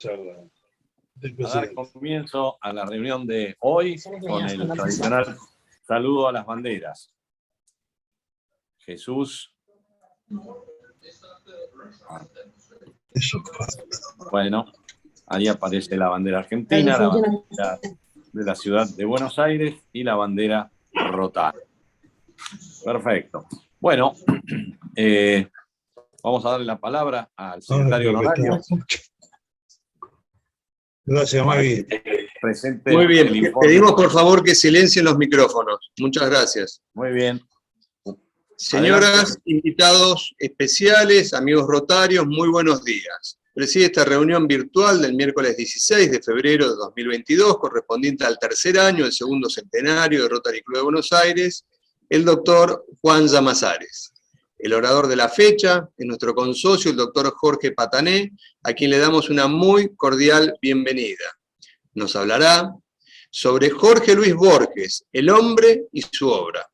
charla del A dar presidente. comienzo a la reunión de hoy con el tradicional saludo a las banderas. Jesús. Bueno, ahí aparece la bandera argentina, la bandera de la ciudad de Buenos Aires y la bandera Rotario. Perfecto. Bueno, vamos a darle la palabra al secretario honorario. Gracias, muy bien. Presente Muy bien, el informe. pedimos por favor que silencien los micrófonos. Muchas gracias. Muy bien. Señoras, Adelante. invitados especiales, amigos rotarios, muy buenos días. Preside esta reunión virtual del miércoles 16 de febrero de 2022, correspondiente al tercer año del segundo centenario de Rotary Club de Buenos Aires, el doctor Juan Llamazares. El orador de la fecha es nuestro consocio, el doctor Jorge Patané, a quien le damos una muy cordial bienvenida. Nos hablará sobre Jorge Luis Borges, el hombre y su obra.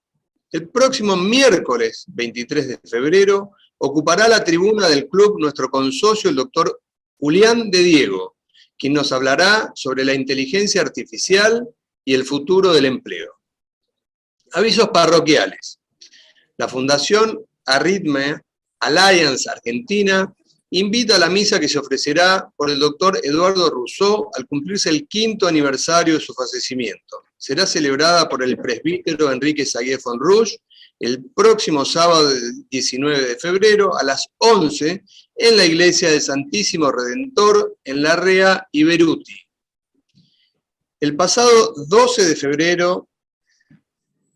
El próximo miércoles 23 de febrero ocupará la tribuna del club nuestro consocio, el doctor Julián de Diego, quien nos hablará sobre la inteligencia artificial y el futuro del empleo. Avisos parroquiales. La Fundación Arrhythmia Alliance Argentina invita a la misa que se ofrecerá por el doctor Eduardo Rousseau al cumplirse el 5º aniversario de su fallecimiento. Será celebrada por el presbítero Enrique Saguier Fonrouge el próximo sábado 19 de febrero a las 11 en la iglesia del Santísimo Redentor en Larrea y Beruti. El pasado 12 de febrero,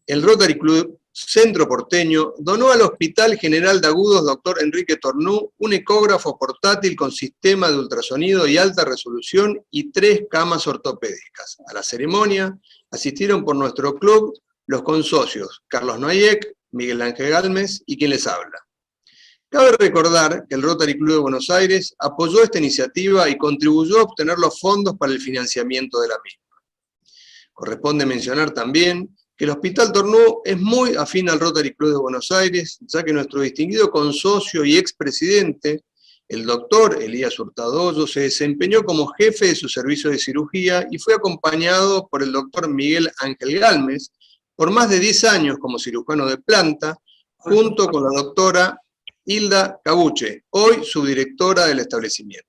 el Rotary Club Centro Porteño donó al Hospital General de Agudos Dr. Enrique Tornú un ecógrafo portátil con sistema de ultrasonido y alta resolución y 3 camas ortopédicas. A la ceremonia asistieron por nuestro club los consocios Carlos Noyek, Miguel Ángel Galmes y quien les habla. Cabe recordar que el Rotary Club de Buenos Aires apoyó esta iniciativa y contribuyó a obtener los fondos para el financiamiento de la misma. Corresponde mencionar también que el Hospital Tornú es muy afín al Rotary Club de Buenos Aires, ya que nuestro distinguido consocio y expresidente, el doctor Elías Hurtado Hoyo, se desempeñó como jefe de su servicio de cirugía y fue acompañado por el doctor Miguel Ángel Galmes por más de 10 años como cirujano de planta, junto con la doctora Hilda Cabuche, hoy subdirectora del establecimiento.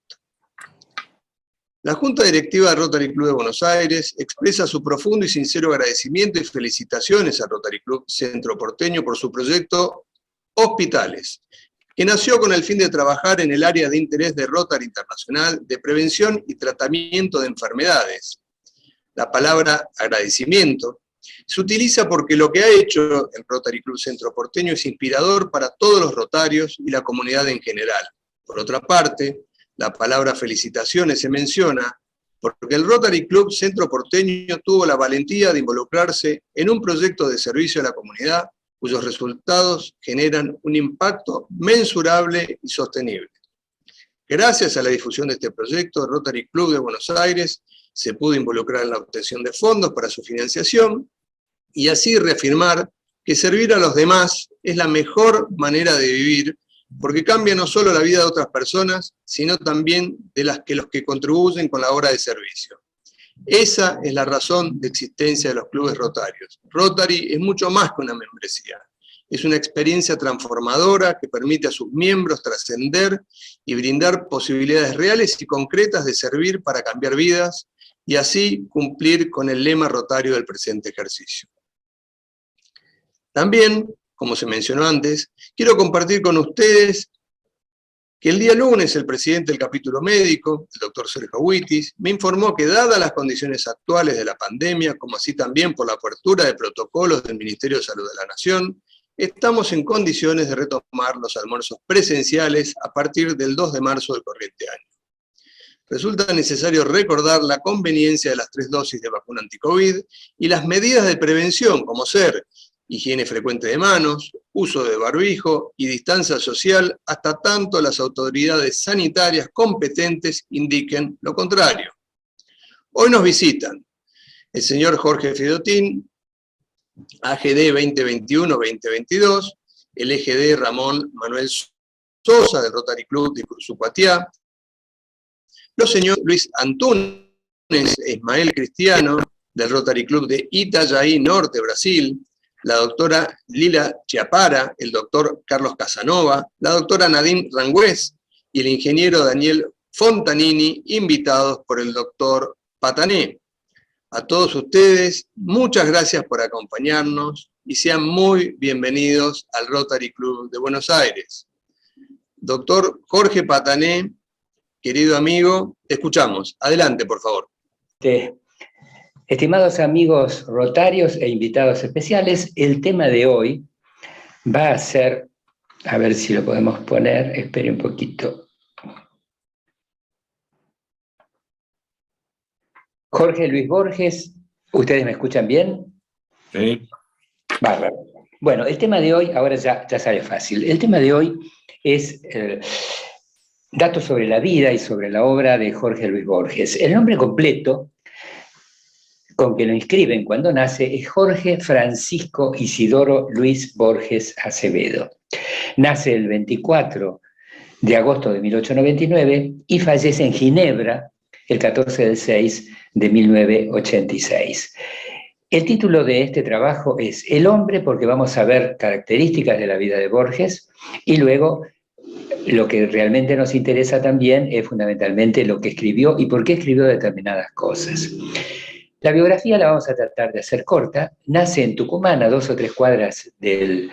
La Junta Directiva del Rotary Club de Buenos Aires expresa su profundo y sincero agradecimiento y felicitaciones al Rotary Club Centro Porteño por su proyecto Hospitales, que nació con el fin de trabajar en el área de interés de Rotary Internacional de prevención y tratamiento de enfermedades. La palabra agradecimiento se utiliza porque lo que ha hecho el Rotary Club Centro Porteño es inspirador para todos los rotarios y la comunidad en general. Por otra parte, la palabra felicitaciones se menciona porque el Rotary Club Centro Porteño tuvo la valentía de involucrarse en un proyecto de servicio a la comunidad cuyos resultados generan un impacto mensurable y sostenible. Gracias a la difusión de este proyecto, el Rotary Club de Buenos Aires se pudo involucrar en la obtención de fondos para su financiación y así reafirmar que servir a los demás es la mejor manera de vivir, porque cambia no solo la vida de otras personas, sino también de los que contribuyen con la obra de servicio. Esa es la razón de existencia de los clubes rotarios. Rotary es mucho más que una membresía. Es una experiencia transformadora que permite a sus miembros trascender y brindar posibilidades reales y concretas de servir para cambiar vidas y así cumplir con el lema rotario del presente ejercicio. También, como se mencionó antes, quiero compartir con ustedes que el día lunes el presidente del capítulo médico, el doctor Sergio Huitis, me informó que dadas las condiciones actuales de la pandemia, como así también por la apertura de protocolos del Ministerio de Salud de la Nación, estamos en condiciones de retomar los almuerzos presenciales a partir del 2 de marzo del corriente año. Resulta necesario recordar la conveniencia de las 3 dosis de vacuna anti-COVID y las medidas de prevención, como ser higiene frecuente de manos, uso de barbijo y distancia social, hasta tanto las autoridades sanitarias competentes indiquen lo contrario. Hoy nos visitan el señor Jorge Fidotín, AGD 2021-2022, el EGD Ramón Manuel Sosa del Rotary Club de Sucuatiá, los señores Luis Antunes, Ismael Cristiano, del Rotary Club de Itajaí Norte, Brasil, la doctora Lila Chiapara, el doctor Carlos Casanova, la doctora Nadine Rangüez y el ingeniero Daniel Fontanini, invitados por el doctor Patané. A todos ustedes, muchas gracias por acompañarnos y sean muy bienvenidos al Rotary Club de Buenos Aires. Doctor Jorge Patané, querido amigo, te escuchamos. Adelante, por favor. Estimados amigos rotarios e invitados especiales, el tema de hoy va a ser, a ver si lo podemos poner, espere un poquito. Jorge Luis Borges, ¿ustedes me escuchan bien? Sí. Bárbaro. Bueno, el tema de hoy, ahora ya sale fácil, el tema de hoy es datos sobre la vida y sobre la obra de Jorge Luis Borges. El nombre completo con que lo inscriben cuando nace es Jorge Francisco Isidoro Luis Borges Acevedo. Nace el 24 de agosto de 1899 y fallece en Ginebra el 14 del 6 de 1986. El título de este trabajo es El hombre, porque vamos a ver características de la vida de Borges, y luego lo que realmente nos interesa también es fundamentalmente lo que escribió y por qué escribió determinadas cosas. La biografía la vamos a tratar de hacer corta. Nace en Tucumán, a 2 o 3 cuadras del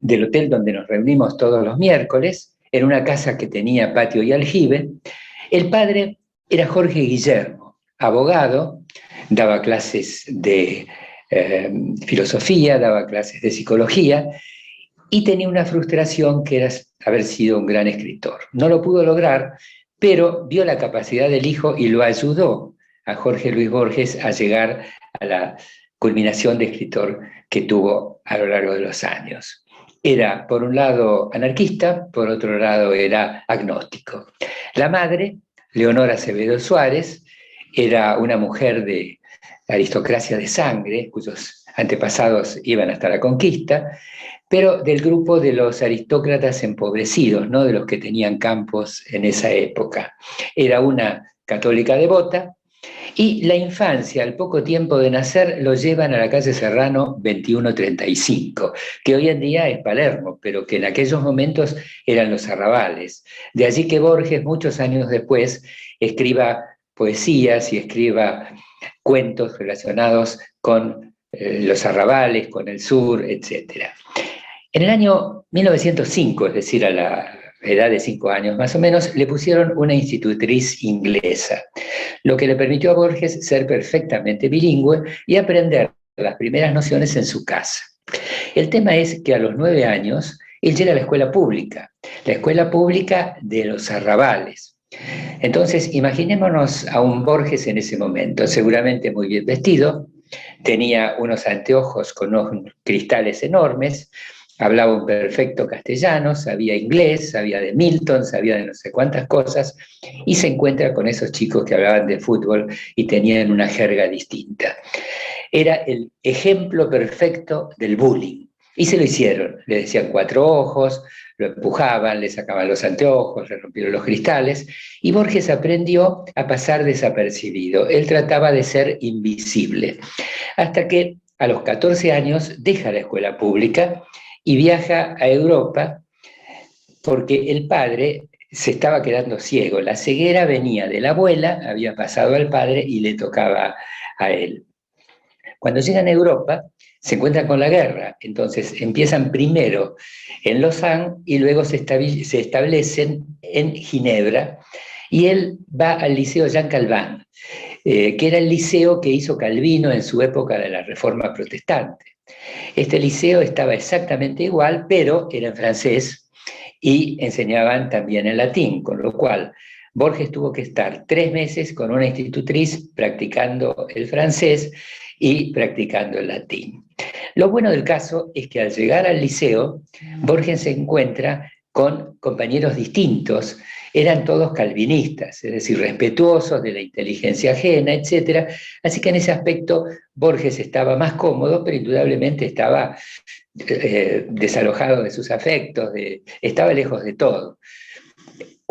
hotel donde nos reunimos todos los miércoles, en una casa que tenía patio y aljibe. El padre era Jorge Guillermo, abogado, daba clases de filosofía, daba clases de psicología, y tenía una frustración que era haber sido un gran escritor. No lo pudo lograr, pero vio la capacidad del hijo y lo ayudó a Jorge Luis Borges a llegar a la culminación de escritor que tuvo a lo largo de los años. Era, por un lado, anarquista, por otro lado, era agnóstico. La madre, Leonora Acevedo Suárez, era una mujer de aristocracia de sangre, cuyos antepasados iban hasta la conquista, pero del grupo de los aristócratas empobrecidos, no de los que tenían campos en esa época. Era una católica devota, y la infancia, al poco tiempo de nacer, lo llevan a la calle Serrano 2135, que hoy en día es Palermo, pero que en aquellos momentos eran los arrabales. De allí que Borges, muchos años después, escriba poesías y escriba cuentos relacionados con los arrabales, con el sur, etc. En el año 1905, es decir, a la edad de 5 años más o menos, le pusieron una institutriz inglesa, lo que le permitió a Borges ser perfectamente bilingüe y aprender las primeras nociones en su casa. El tema es que a los 9 años él llega a la escuela pública de los arrabales. Entonces, imaginémonos a un Borges en ese momento, seguramente muy bien vestido, tenía unos anteojos con unos cristales enormes, hablaba un perfecto castellano, sabía inglés, sabía de Milton, sabía de no sé cuántas cosas, y se encuentra con esos chicos que hablaban de fútbol y tenían una jerga distinta. Era el ejemplo perfecto del bullying. Y se lo hicieron. Le decían 4 ojos, lo empujaban, le sacaban los anteojos, le rompieron los cristales, y Borges aprendió a pasar desapercibido. Él trataba de ser invisible. Hasta que a los 14 años deja la escuela pública y viaja a Europa porque el padre se estaba quedando ciego. La ceguera venía de la abuela, había pasado al padre y le tocaba a él. Cuando llegan a Europa, se encuentran con la guerra, entonces empiezan primero en Lausanne y luego se establecen en Ginebra, y él va al Liceo Jean Calvin, que era el liceo que hizo Calvino en su época de la Reforma Protestante. Este liceo estaba exactamente igual, pero era en francés y enseñaban también en latín, con lo cual Borges tuvo que estar 3 meses con una institutriz practicando el francés y practicando el latín. Lo bueno del caso es que al llegar al liceo, Borges se encuentra con compañeros distintos, eran todos calvinistas, es decir, respetuosos de la inteligencia ajena, etc. Así que en ese aspecto Borges estaba más cómodo, pero indudablemente estaba desalojado de sus afectos, estaba lejos de todo.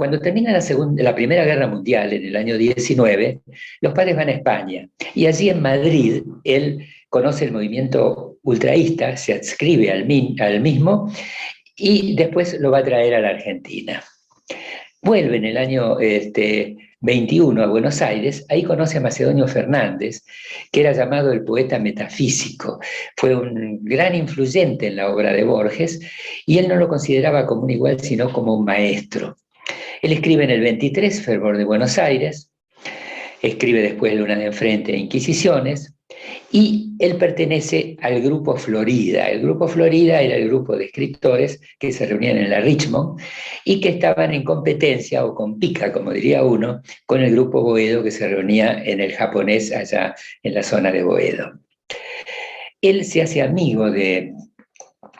Cuando termina la Primera Guerra Mundial, en el año 19, los padres van a España, y allí en Madrid él conoce el movimiento ultraísta, se adscribe al mismo, y después lo va a traer a la Argentina. Vuelve en el año 21 a Buenos Aires, ahí conoce a Macedonio Fernández, que era llamado el poeta metafísico. Fue un gran influyente en la obra de Borges, y él no lo consideraba como un igual, sino como un maestro. Él escribe en el 23 Fervor de Buenos Aires, escribe después Luna de Enfrente e Inquisiciones, y él pertenece al Grupo Florida. El Grupo Florida era el grupo de escritores que se reunían en la Richmond y que estaban en competencia, o con pica, como diría uno, con el Grupo Boedo, que se reunía en el Japonés, allá en la zona de Boedo. Él se hace amigo de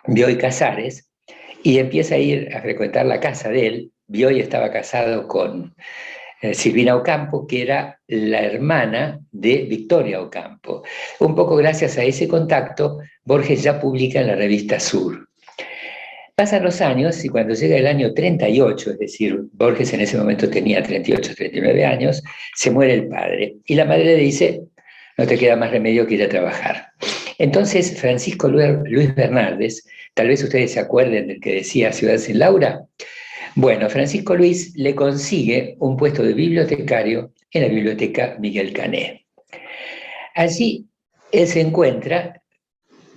Bioy Casares y empieza a ir a frecuentar la casa de él. Bioy estaba casado con Silvina Ocampo, que era la hermana de Victoria Ocampo. Un poco gracias a ese contacto, Borges ya publica en la revista Sur. Pasan los años y cuando llega el año 38, es decir, Borges en ese momento tenía 38, 39 años, se muere el padre. Y la madre le dice, no te queda más remedio que ir a trabajar. Entonces, Francisco Luis Bernardes, tal vez ustedes se acuerden del que decía Ciudad sin Laura. Bueno, Francisco Luis le consigue un puesto de bibliotecario en la biblioteca Miguel Cané. Allí él se encuentra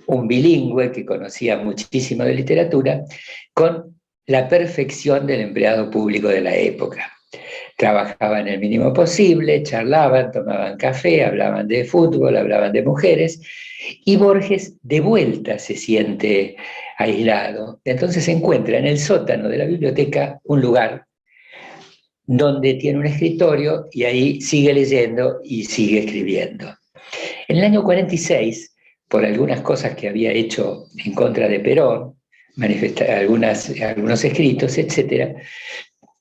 un bilingüe que conocía muchísimo de literatura, con la perfección del empleado público de la época. Trabajaban el mínimo posible, charlaban, tomaban café, hablaban de fútbol, hablaban de mujeres, y Borges de vuelta se siente aislado. Entonces se encuentra en el sótano de la biblioteca un lugar donde tiene un escritorio y ahí sigue leyendo y sigue escribiendo. En el año 46, por algunas cosas que había hecho en contra de Perón, algunos escritos, etc.,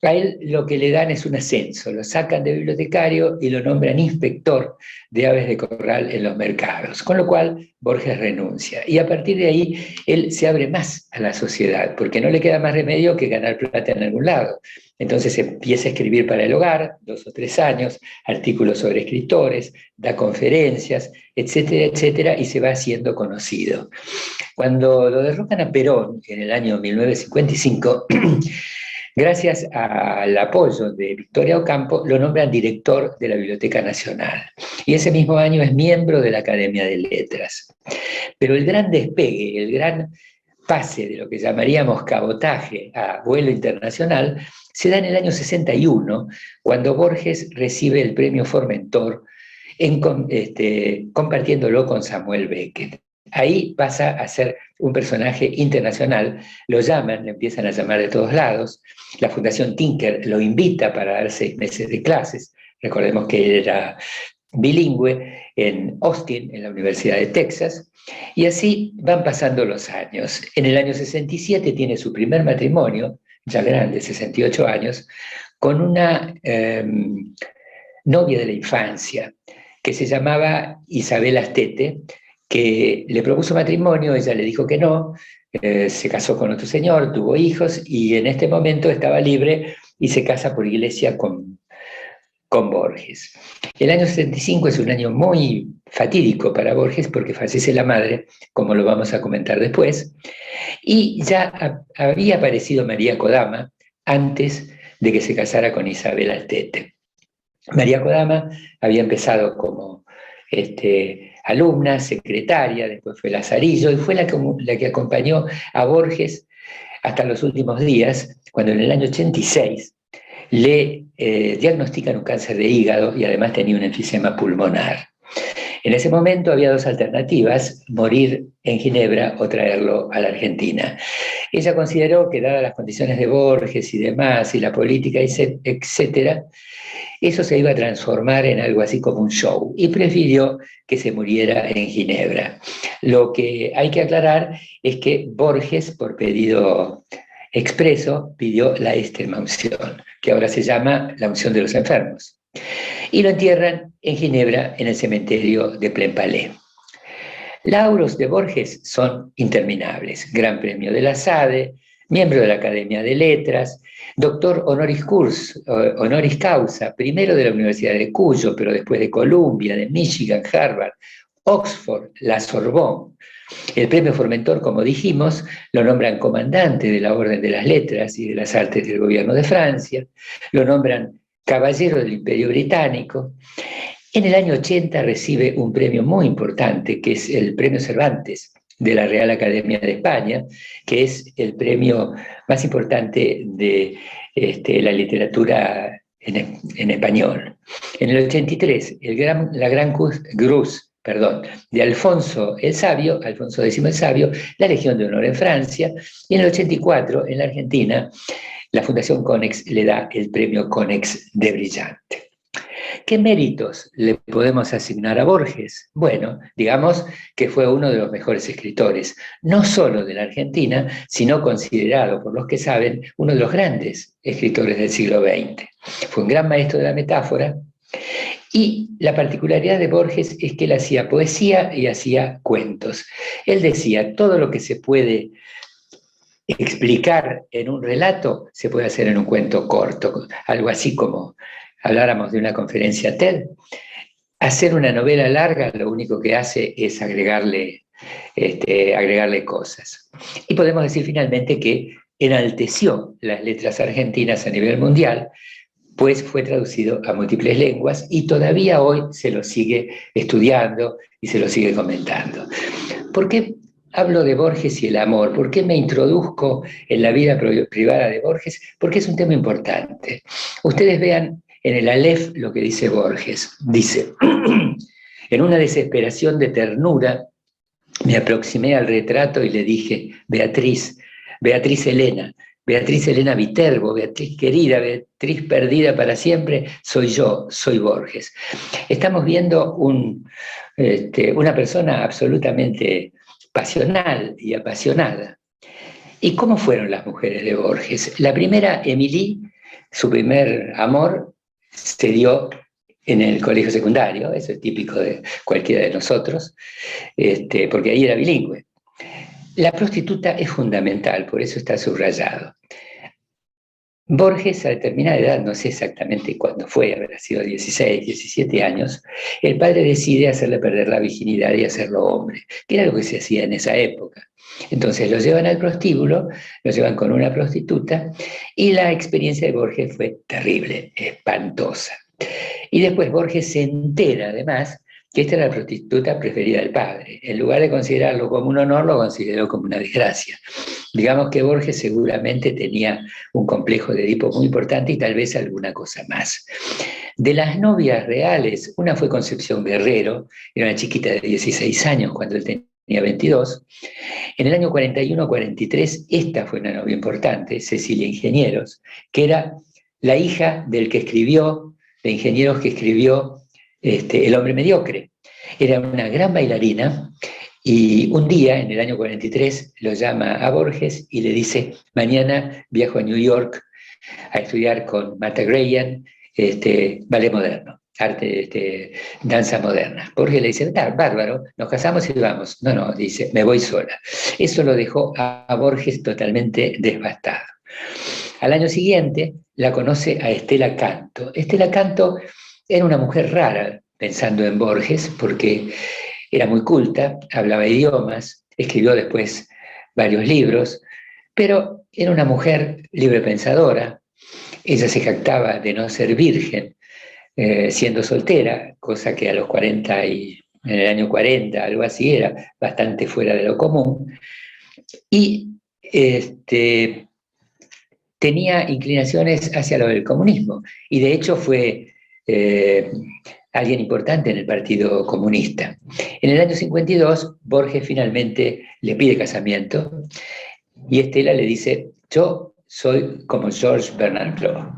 a él lo que le dan es un ascenso, lo sacan de bibliotecario y lo nombran inspector de aves de corral en los mercados, con lo cual Borges renuncia. Y a partir de ahí él se abre más a la sociedad, porque no le queda más remedio que ganar plata en algún lado. Entonces empieza a escribir para el hogar, 2 o 3 años, artículos sobre escritores, da conferencias, etcétera, etcétera, y se va haciendo conocido. Cuando lo derrocan a Perón en el año 1955, gracias al apoyo de Victoria Ocampo, lo nombran director de la Biblioteca Nacional. Y ese mismo año es miembro de la Academia de Letras. Pero el gran despegue, el gran pase de lo que llamaríamos cabotaje a vuelo internacional, se da en el año 61, cuando Borges recibe el premio Formentor compartiéndolo con Samuel Beckett. Ahí pasa a ser un personaje internacional, lo llaman, le empiezan a llamar de todos lados, la Fundación Tinker lo invita para dar 6 meses de clases, recordemos que él era bilingüe en Austin, en la Universidad de Texas, y así van pasando los años. En el año 67 tiene su primer matrimonio, ya grande, 68 años, con una novia de la infancia, que se llamaba Isabel Astete, que le propuso matrimonio, ella le dijo que no, se casó con otro señor, tuvo hijos, y en este momento estaba libre y se casa por iglesia con Borges. El año 75 es un año muy fatídico para Borges porque fallece la madre, como lo vamos a comentar después, y ya había aparecido María Kodama antes de que se casara con Isabel Astete. María Kodama había empezado como alumna, secretaria, después fue Lazarillo, y fue la que acompañó a Borges hasta los últimos días, cuando en el año 86 le diagnostican un cáncer de hígado y además tenía un enfisema pulmonar. En ese momento había 2 alternativas, morir en Ginebra o traerlo a la Argentina. Ella consideró que, dadas las condiciones de Borges y demás, y la política, etcétera, eso se iba a transformar en algo así como un show, y prefirió que se muriera en Ginebra. Lo que hay que aclarar es que Borges, por pedido expreso, pidió la extrema unción, que ahora se llama la unción de los enfermos. Y lo entierran en Ginebra, en el cementerio de Plainpalais. Lauros de Borges son interminables. Gran Premio de la SADE, miembro de la Academia de Letras, doctor honoris causa, primero de la Universidad de Cuyo, pero después de Columbia, de Michigan, Harvard, Oxford, la Sorbonne. El premio Formentor, como dijimos, lo nombran comandante de la Orden de las Letras y de las Artes del Gobierno de Francia, lo nombran caballero del Imperio Británico. En el año 80 recibe un premio muy importante, que es el Premio Cervantes de la Real Academia de España, que es el premio más importante de la literatura en español. En el 83, la Gran Cruz de Alfonso el Sabio, Alfonso X el Sabio, la Legión de Honor en Francia, y en el 84, en la Argentina, la Fundación Konex le da el premio Konex de Brillante. ¿Qué méritos le podemos asignar a Borges? Bueno, digamos que fue uno de los mejores escritores, no solo de la Argentina, sino considerado por los que saben uno de los grandes escritores del siglo XX. Fue un gran maestro de la metáfora, y la particularidad de Borges es que él hacía poesía y hacía cuentos. Él decía, todo lo que se puede explicar en un relato se puede hacer en un cuento corto, algo así como habláramos de una conferencia TED. Hacer una novela larga lo único que hace es agregarle cosas. Y podemos decir finalmente que enalteció las letras argentinas a nivel mundial, pues fue traducido a múltiples lenguas y todavía hoy se lo sigue estudiando y se lo sigue comentando. ¿Por qué hablo de Borges y el amor? ¿Por qué me introduzco en la vida privada de Borges? Porque es un tema importante. Ustedes vean en el Aleph lo que dice Borges. Dice, en una desesperación de ternura, me aproximé al retrato y le dije, Beatriz Elena Viterbo, Beatriz querida, Beatriz perdida para siempre, soy yo, soy Borges. Estamos viendo una persona absolutamente pasional y apasionada. ¿Y cómo fueron las mujeres de Borges? La primera, Émilie, su primer amor, se dio en el colegio secundario, eso es típico de cualquiera de nosotros, porque ahí era bilingüe. La prostituta es fundamental, por eso está subrayado. Borges, a determinada edad, no sé exactamente cuándo fue, habrá sido 16, 17 años, el padre decide hacerle perder la virginidad y hacerlo hombre, que era lo que se hacía en esa época. Entonces lo llevan al prostíbulo, lo llevan con una prostituta, y la experiencia de Borges fue terrible, espantosa. Y después Borges se entera, además, que esta era la prostituta preferida del padre. En lugar de considerarlo como un honor, lo consideró como una desgracia. Digamos que Borges seguramente tenía un complejo de Edipo muy importante y tal vez alguna cosa más. De las novias reales, una fue Concepción Guerrero, era una chiquita de 16 años cuando él tenía 22. En el año 41-43, esta fue una novia importante, Cecilia Ingenieros, que era la hija del que escribió, de Ingenieros que escribió El hombre mediocre. Era una gran bailarina y un día, en el año 43, lo llama a Borges y le dice, mañana viajo a New York a estudiar con Martha Graham ballet moderno, danza moderna. Borges le dice, bárbaro, nos casamos y vamos. No, dice, me voy sola. Eso lo dejó a Borges totalmente devastado. Al año siguiente la conoce a Estela Canto. Estela Canto era una mujer rara, pensando en Borges, porque era muy culta, hablaba idiomas, escribió después varios libros, pero era una mujer librepensadora. Ella se jactaba de no ser virgen, siendo soltera, cosa que a los 40 y en el año 40, algo así, era bastante fuera de lo común. Y tenía inclinaciones hacia lo del comunismo, y de hecho fue alguien importante en el Partido Comunista. En el año 52, Borges finalmente le pide casamiento, y Estela le dice, yo soy como George Bernard Shaw.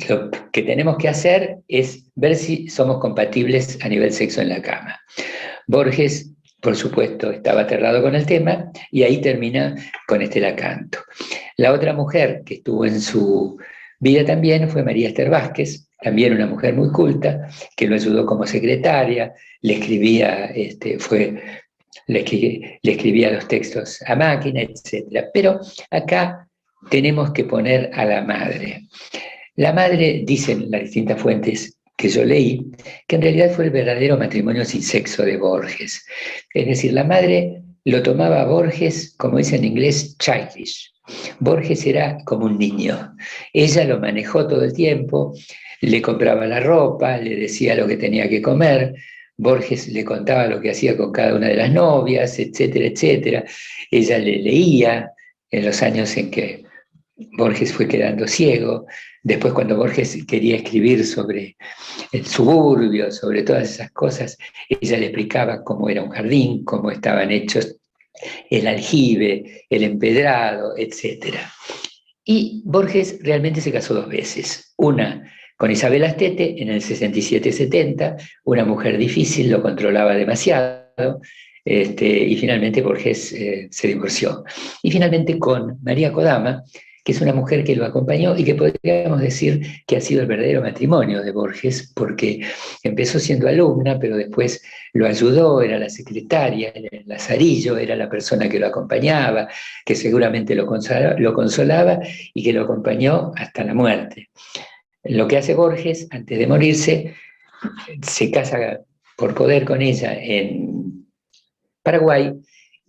Lo que tenemos que hacer es ver si somos compatibles a nivel sexo en la cama. Borges, por supuesto, estaba aterrado con el tema, y ahí termina con Estela Canto. La otra mujer que estuvo en su vida también fue María Esther Vázquez, también una mujer muy culta, que lo ayudó como secretaria, le escribía, fue le escribía los textos a máquina, etc. Pero acá tenemos que poner a la madre. La madre, dicen las distintas fuentes que yo leí, que en realidad fue el verdadero matrimonio sin sexo de Borges. Es decir, la madre lo tomaba a Borges, como dice en inglés, childish. Borges era como un niño. Ella lo manejó todo el tiempo, le compraba la ropa, le decía lo que tenía que comer, Borges le contaba lo que hacía con cada una de las novias, etcétera, etcétera. Ella le leía en los años en que Borges fue quedando ciego. Después, cuando Borges quería escribir sobre el suburbio, sobre todas esas cosas, ella le explicaba cómo era un jardín, cómo estaban hechos el aljibe, el empedrado, etc. Y Borges realmente se casó 2 veces. Una con Isabel Astete en el 67-70, una mujer difícil, lo controlaba demasiado, y finalmente Borges se divorció. Y finalmente con María Kodama, que es una mujer que lo acompañó y que podríamos decir que ha sido el verdadero matrimonio de Borges, porque empezó siendo alumna, pero después lo ayudó, era la secretaria, era el lazarillo, era la persona que lo acompañaba, que seguramente lo consolaba y que lo acompañó hasta la muerte. Lo que hace Borges, antes de morirse, se casa por poder con ella en Paraguay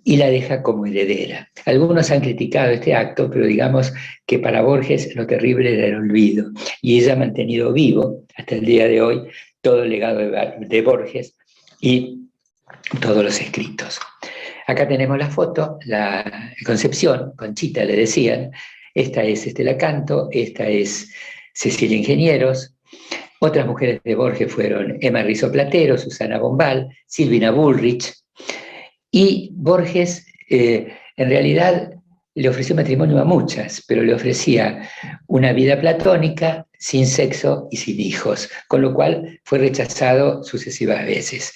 y la deja como heredera. Algunos han criticado este acto, pero digamos que para Borges lo terrible era el olvido, y ella ha mantenido vivo hasta el día de hoy todo el legado de Borges y todos los escritos. Acá tenemos la foto, la Concepción, Conchita le decían, esta es Estela Canto, esta es Cecilia Ingenieros. Otras mujeres de Borges fueron Emma Rizzo Platero, Susana Bombal, Silvina Bullrich. Y Borges, en realidad, le ofreció matrimonio a muchas, pero le ofrecía una vida platónica, sin sexo y sin hijos, con lo cual fue rechazado sucesivas veces.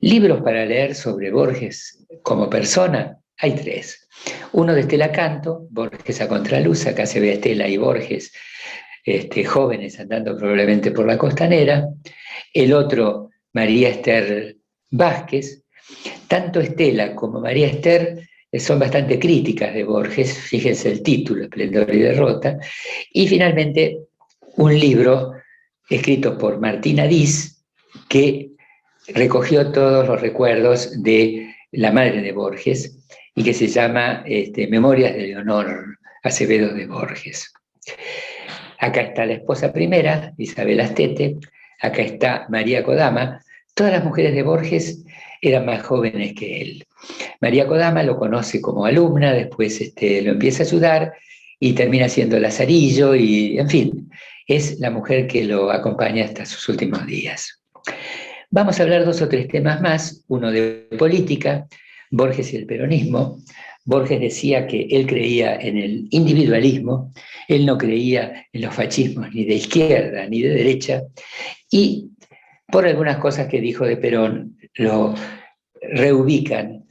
Libros para leer sobre Borges como persona, hay 3. Uno de Estela Canto, Borges a contraluz, acá se ve a Estela y Borges, jóvenes andando probablemente por la costanera. El otro, María Esther Vázquez. Tanto Estela como María Esther son bastante críticas de Borges, fíjense el título, Esplendor y Derrota. Y finalmente un libro escrito por Martina Diz, que recogió todos los recuerdos de la madre de Borges y que se llama Memorias de Leonor Acevedo de Borges. Acá está la esposa primera, Isabel Astete, acá está María Kodama. Todas las mujeres de Borges eran más jóvenes que él. María Kodama lo conoce como alumna, después lo empieza a ayudar y termina siendo lazarillo y, en fin, es la mujer que lo acompaña hasta sus últimos días. Vamos a hablar 2 o 3 temas más, uno de política, Borges y el peronismo. Borges decía que él creía en el individualismo, él no creía en los fascismos ni de izquierda ni de derecha, y por algunas cosas que dijo de Perón, lo reubican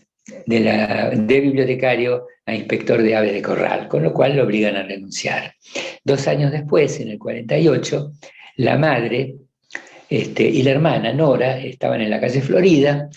de bibliotecario a inspector de aves de corral, con lo cual lo obligan a renunciar. 2 años después, en el 48, la madre y la hermana, Nora, estaban en la calle Florida,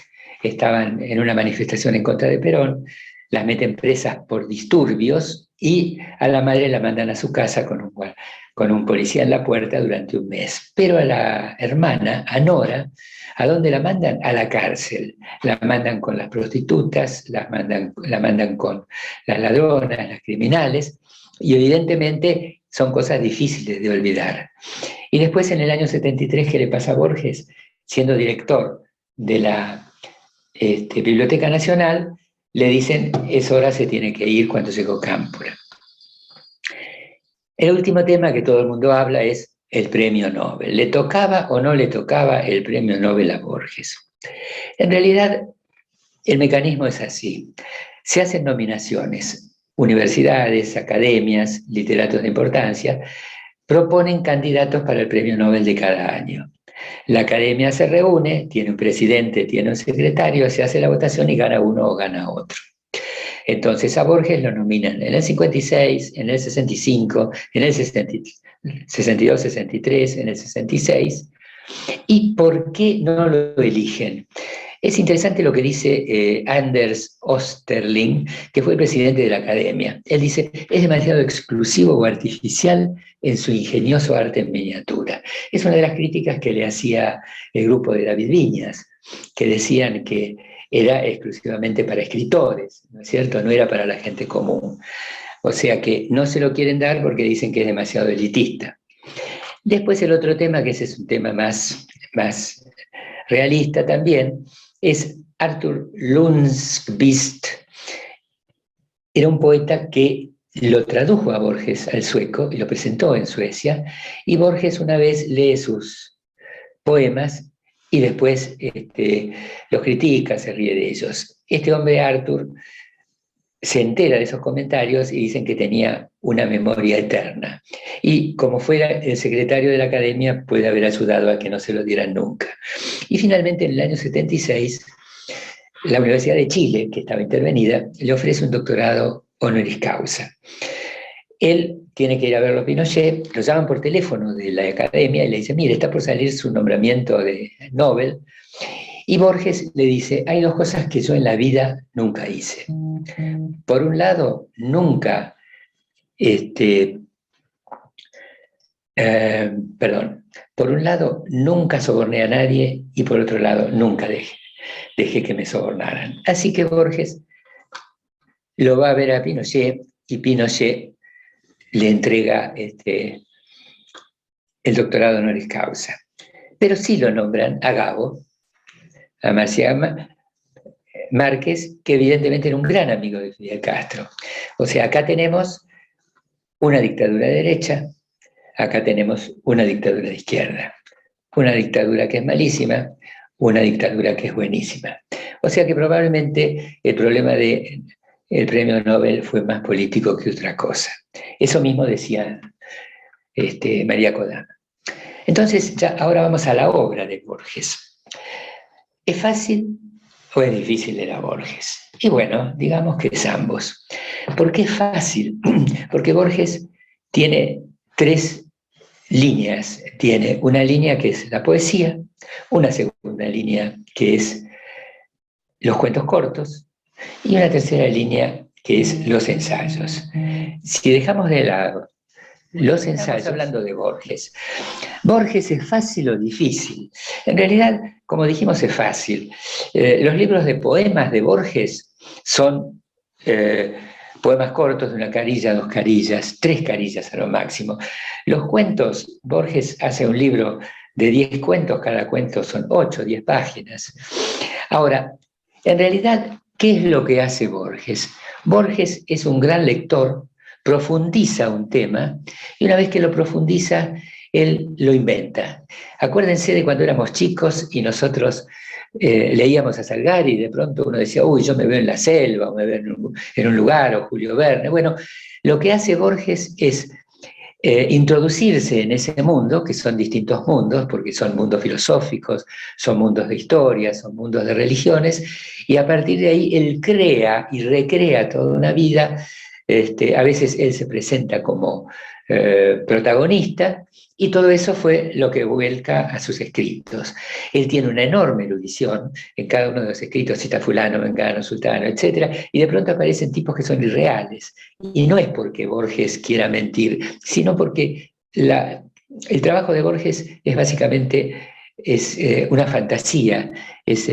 estaban en una manifestación en contra de Perón, las meten presas por disturbios y a la madre la mandan a su casa con un policía en la puerta durante 1 mes. Pero a la hermana, a Nora, ¿a dónde la mandan? A la cárcel. La mandan con las prostitutas, la mandan con las ladronas, las criminales, y evidentemente son cosas difíciles de olvidar. Y después, en el año 73, ¿qué le pasa a Borges? Siendo director de la Biblioteca Nacional, le dicen, es hora, se tiene que ir cuando llegó Cámpora. El último tema que todo el mundo habla es el premio Nobel. ¿Le tocaba o no le tocaba el premio Nobel a Borges? En realidad, el mecanismo es así. Se hacen nominaciones. Universidades, academias, literatos de importancia proponen candidatos para el premio Nobel de cada año. La academia se reúne, tiene un presidente, tiene un secretario, se hace la votación y gana uno o gana otro. Entonces a Borges lo nominan en el 56, en el 65, en el 62, 63, en el 66. ¿Y por qué no lo eligen? Es interesante lo que dice Anders Osterling, que fue el presidente de la Academia. Él dice, es demasiado exclusivo o artificial en su ingenioso arte en miniatura. Es una de las críticas que le hacía el grupo de David Viñas, que decían que era exclusivamente para escritores, ¿no es cierto? No era para la gente común. O sea que no se lo quieren dar porque dicen que es demasiado elitista. Después el otro tema, que ese es un tema más realista también, es Arthur Lundqvist. Era un poeta que lo tradujo a Borges al sueco y lo presentó en Suecia, y Borges una vez lee sus poemas y después los critica, se ríe de ellos. Este hombre, Arthur, se entera de esos comentarios y dicen que tenía una memoria eterna. Y como fuera el secretario de la Academia, puede haber ayudado a que no se lo dieran nunca. Y finalmente, en el año 76, la Universidad de Chile, que estaba intervenida, le ofrece un doctorado honoris causa. Él tiene que ir a verlo a Pinochet, lo llaman por teléfono de la Academia y le dicen, mire, está por salir su nombramiento de Nobel. Y Borges le dice, hay dos cosas que yo en la vida nunca hice. Por un lado, nunca, por un lado, nunca soborné a nadie, y por otro lado, nunca dejé que me sobornaran. Así que Borges lo va a ver a Pinochet, y Pinochet le entrega el doctorado honoris causa. Pero sí lo nombran a Gabo, a García Márquez, que evidentemente era un gran amigo de Fidel Castro. O sea, acá tenemos una dictadura de derecha, acá tenemos una dictadura de izquierda, una dictadura que es malísima, una dictadura que es buenísima. O sea que probablemente el problema del premio Nobel fue más político que otra cosa. Eso mismo decía María Kodama. Entonces, ya ahora vamos a la obra de Borges. ¿Es fácil o es difícil leer a Borges? Y bueno, digamos que es ambos. ¿Por qué es fácil? Porque Borges tiene tres líneas. Tiene una línea que es la poesía, una segunda línea que es los cuentos cortos y una tercera línea que es los ensayos. Si dejamos de lado los ensayos, hablando de Borges. ¿Borges es fácil o difícil? En realidad, como dijimos, es fácil. Los libros de poemas de Borges son poemas cortos de una carilla, 2 carillas, 3 carillas a lo máximo. Los cuentos, Borges hace un libro de 10 cuentos, cada cuento son 8 o 10 páginas. Ahora, en realidad, ¿qué es lo que hace Borges? Borges es un gran lector, profundiza un tema, y una vez que lo profundiza, él lo inventa. Acuérdense de cuando éramos chicos y nosotros leíamos a Salgari y de pronto uno decía, uy, yo me veo en la selva, o me veo en un lugar, o Julio Verne. Bueno, lo que hace Borges es introducirse en ese mundo, que son distintos mundos, porque son mundos filosóficos, son mundos de historia, son mundos de religiones, y a partir de ahí él crea y recrea toda una vida. A veces él se presenta como protagonista, y todo eso fue lo que vuelca a sus escritos. Él tiene una enorme erudición, en cada uno de los escritos cita fulano, mengano, sultano, etc. Y de pronto aparecen tipos que son irreales. Y no es porque Borges quiera mentir, sino porque el trabajo de Borges es básicamente una fantasía, es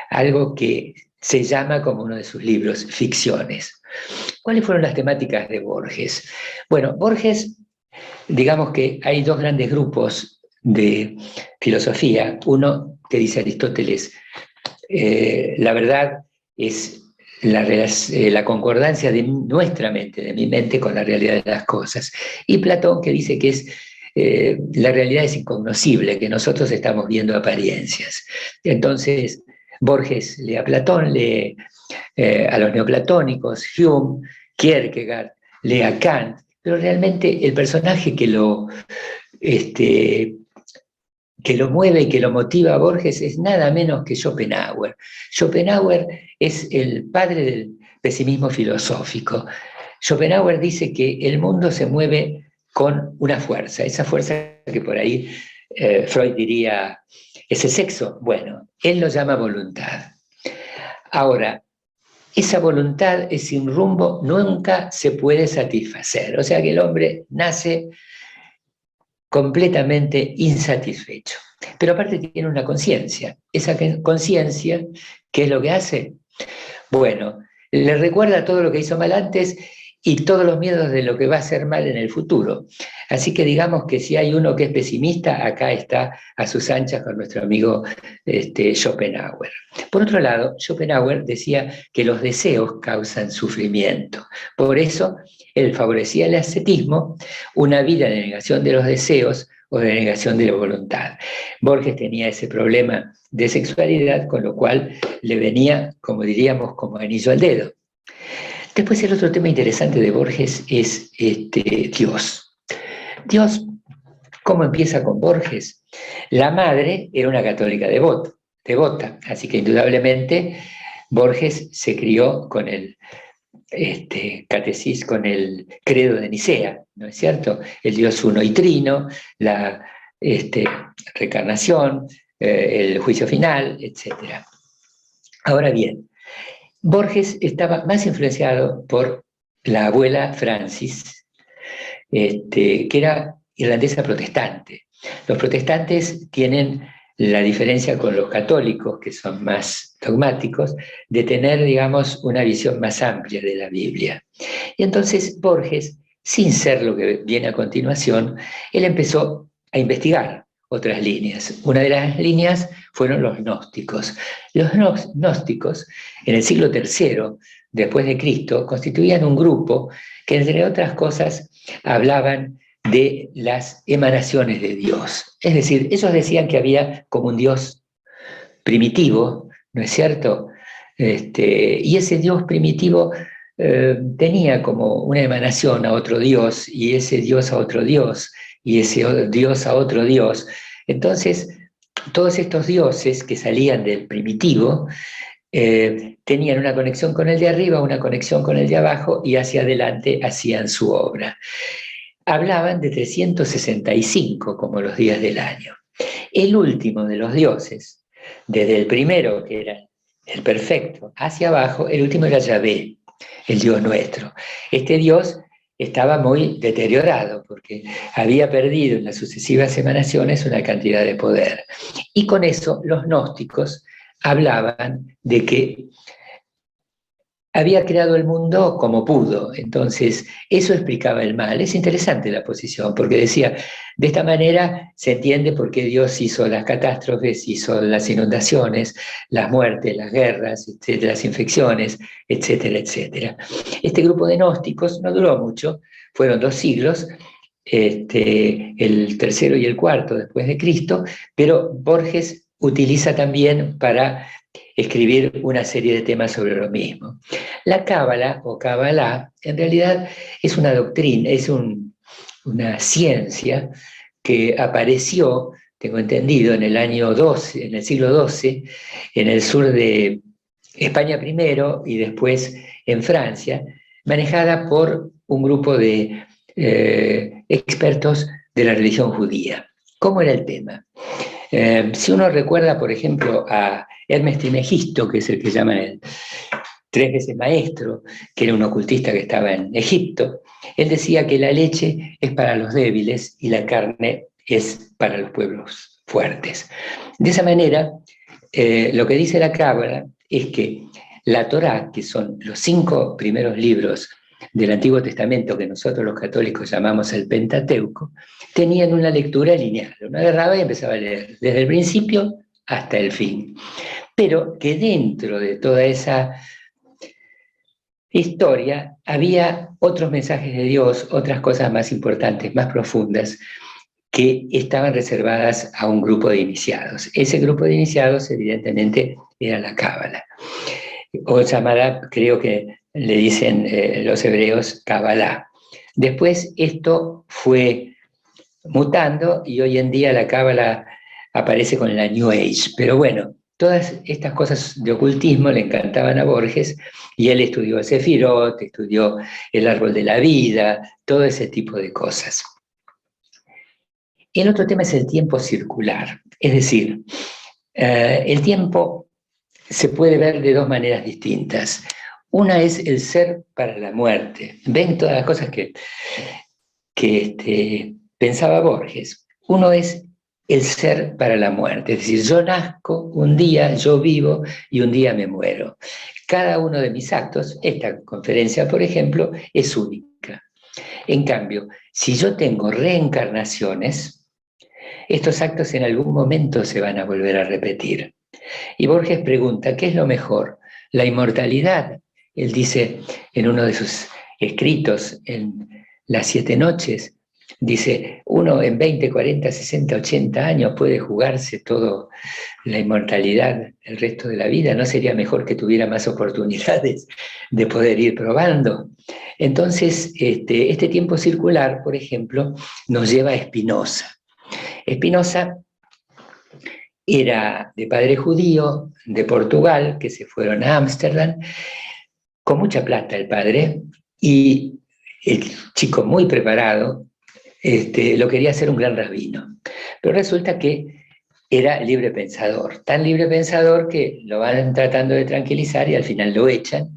algo que se llama, como uno de sus libros, ficciones. ¿Cuáles fueron las temáticas de Borges? Bueno, Borges, digamos que hay 2 grandes grupos de filosofía. Uno que dice Aristóteles, la verdad es la concordancia de nuestra mente, de mi mente, con la realidad de las cosas. Y Platón, que dice que la realidad es incognoscible, que nosotros estamos viendo apariencias. Entonces, Borges lee a Platón, lee a los neoplatónicos, Hume, Kierkegaard, lee a Kant, pero realmente el personaje que lo mueve y que lo motiva a Borges es nada menos que Schopenhauer. Schopenhauer es el padre del pesimismo filosófico. Schopenhauer dice que el mundo se mueve con una fuerza, esa fuerza que por ahí Freud diría, ¿es el sexo? Bueno, él lo llama voluntad. Ahora, esa voluntad es sin rumbo, nunca se puede satisfacer. O sea que el hombre nace completamente insatisfecho. Pero aparte tiene una conciencia. Esa conciencia, ¿qué es lo que hace? Bueno, le recuerda todo lo que hizo mal antes y todos los miedos de lo que va a hacer mal en el futuro. Así que digamos que si hay uno que es pesimista, acá está a sus anchas con nuestro amigo Schopenhauer. Por otro lado, Schopenhauer decía que los deseos causan sufrimiento. Por eso, él favorecía el ascetismo, una vida de negación de los deseos o de negación de la voluntad. Borges tenía ese problema de sexualidad, con lo cual le venía, como diríamos, como anillo al dedo. Después el otro tema interesante de Borges es Dios. Dios, ¿cómo empieza con Borges? La madre era una católica devota, así que indudablemente Borges se crió con el catecismo, con el credo de Nicea, ¿no es cierto? El Dios uno y trino, la reencarnación, el juicio final, etc. Ahora bien, Borges estaba más influenciado por la abuela Francis, que era irlandesa protestante. Los protestantes tienen la diferencia con los católicos, que son más dogmáticos, de tener, digamos, una visión más amplia de la Biblia. Y entonces Borges, sin ser lo que viene a continuación, él empezó a investigar otras líneas. Una de las líneas fueron los gnósticos. Los gnósticos, en el siglo III después de Cristo, constituían un grupo que, entre otras cosas, hablaban de las emanaciones de Dios. Es decir, ellos decían que había como un Dios primitivo, ¿no es cierto? Y ese Dios primitivo tenía como una emanación a otro Dios, y ese Dios a otro Dios, y ese Dios a otro Dios. Entonces, todos estos dioses que salían del primitivo tenían una conexión con el de arriba, una conexión con el de abajo, y hacia adelante hacían su obra. Hablaban de 365 como los días del año. El último de los dioses, desde el primero, que era el perfecto, hacia abajo, el último era Yahvé, el Dios nuestro. Este Dios estaba muy deteriorado porque había perdido en las sucesivas emanaciones una cantidad de poder. Y con eso los gnósticos hablaban de que había creado el mundo como pudo. Entonces, eso explicaba el mal. Es interesante la posición, porque decía, de esta manera se entiende por qué Dios hizo las catástrofes, hizo las inundaciones, las muertes, las guerras, etcétera, las infecciones, etcétera, etcétera. Este grupo de gnósticos no duró mucho, fueron 2 siglos, el tercero y el cuarto después de Cristo, pero Borges utiliza también para escribir una serie de temas sobre lo mismo. La Cábala o Kabbalah en realidad es una doctrina, es una ciencia que apareció, tengo entendido, en el año 12, en el siglo XII, en el sur de España primero y después en Francia, manejada por un grupo de expertos de la religión judía. ¿Cómo era el tema? Si uno recuerda, por ejemplo, a Hermes Trismegisto, que es el que llaman el 3 veces maestro, que era un ocultista que estaba en Egipto, él decía que la leche es para los débiles y la carne es para los pueblos fuertes. De esa manera, lo que dice la Cábala es que la Torá, que son los 5 primeros libros del Antiguo Testamento, que nosotros los católicos llamamos el Pentateuco, tenían una lectura lineal. Uno agarraba y empezaba a leer desde el principio hasta el fin. Pero que dentro de toda esa historia había otros mensajes de Dios, otras cosas más importantes, más profundas, que estaban reservadas a un grupo de iniciados. Ese grupo de iniciados, evidentemente, era la Cábala, o llamada, creo que le dicen los hebreos, Kabbalah. Después esto fue mutando y hoy en día la Cábala aparece con la New Age. Pero bueno, todas estas cosas de ocultismo le encantaban a Borges y él estudió el Sefirot, estudió el árbol de la vida, todo ese tipo de cosas. El otro tema es el tiempo circular, es decir, el tiempo se puede ver de dos maneras distintas. Una es el ser para la muerte. Ven todas las cosas que pensaba Borges. Uno es el ser para la muerte, es decir, yo nazco un día, yo vivo y un día me muero. Cada uno de mis actos, esta conferencia, por ejemplo, es única. En cambio, si yo tengo reencarnaciones, estos actos en algún momento se van a volver a repetir. Y Borges pregunta, ¿qué es lo mejor? ¿La inmortalidad? Él dice en uno de sus escritos, en Las 7 noches, dice, uno en 20, 40, 60, 80 años puede jugarse todo la inmortalidad el resto de la vida. ¿No sería mejor que tuviera más oportunidades de poder ir probando? Entonces, este tiempo circular, por ejemplo, nos lleva a Spinoza. Spinoza era de padre judío, de Portugal, que se fueron a Ámsterdam, con mucha plata el padre, y el chico muy preparado, lo quería hacer un gran rabino. Pero resulta que era libre pensador, tan libre pensador que lo van tratando de tranquilizar y al final lo echan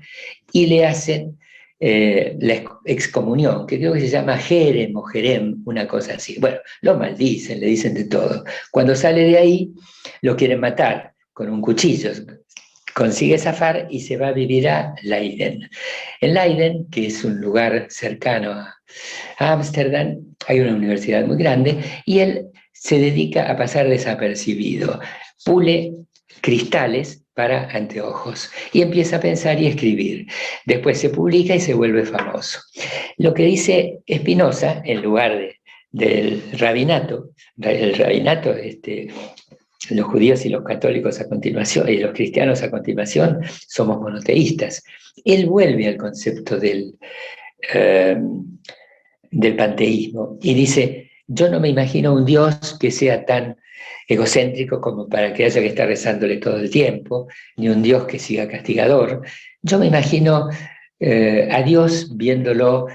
y le hacen la excomunión, que creo que se llama Jerem o Jerem, una cosa así. Bueno, lo maldicen, le dicen de todo. Cuando sale de ahí, lo quieren matar con un cuchillo. Consigue zafar y se va a vivir a Leiden. En Leiden, que es un lugar cercano a Ámsterdam, hay una universidad muy grande y él se dedica a pasar desapercibido. Pule cristales para anteojos y empieza a pensar y escribir. Después se publica y se vuelve famoso. Lo que dice Spinoza, en lugar del rabinato, el rabinato, los judíos y los católicos a continuación, y los cristianos a continuación, somos monoteístas. Él vuelve al concepto del panteísmo y dice, yo no me imagino un Dios que sea tan egocéntrico como para que haya que estar rezándole todo el tiempo, ni un Dios que siga castigador. Yo me imagino a Dios viéndolo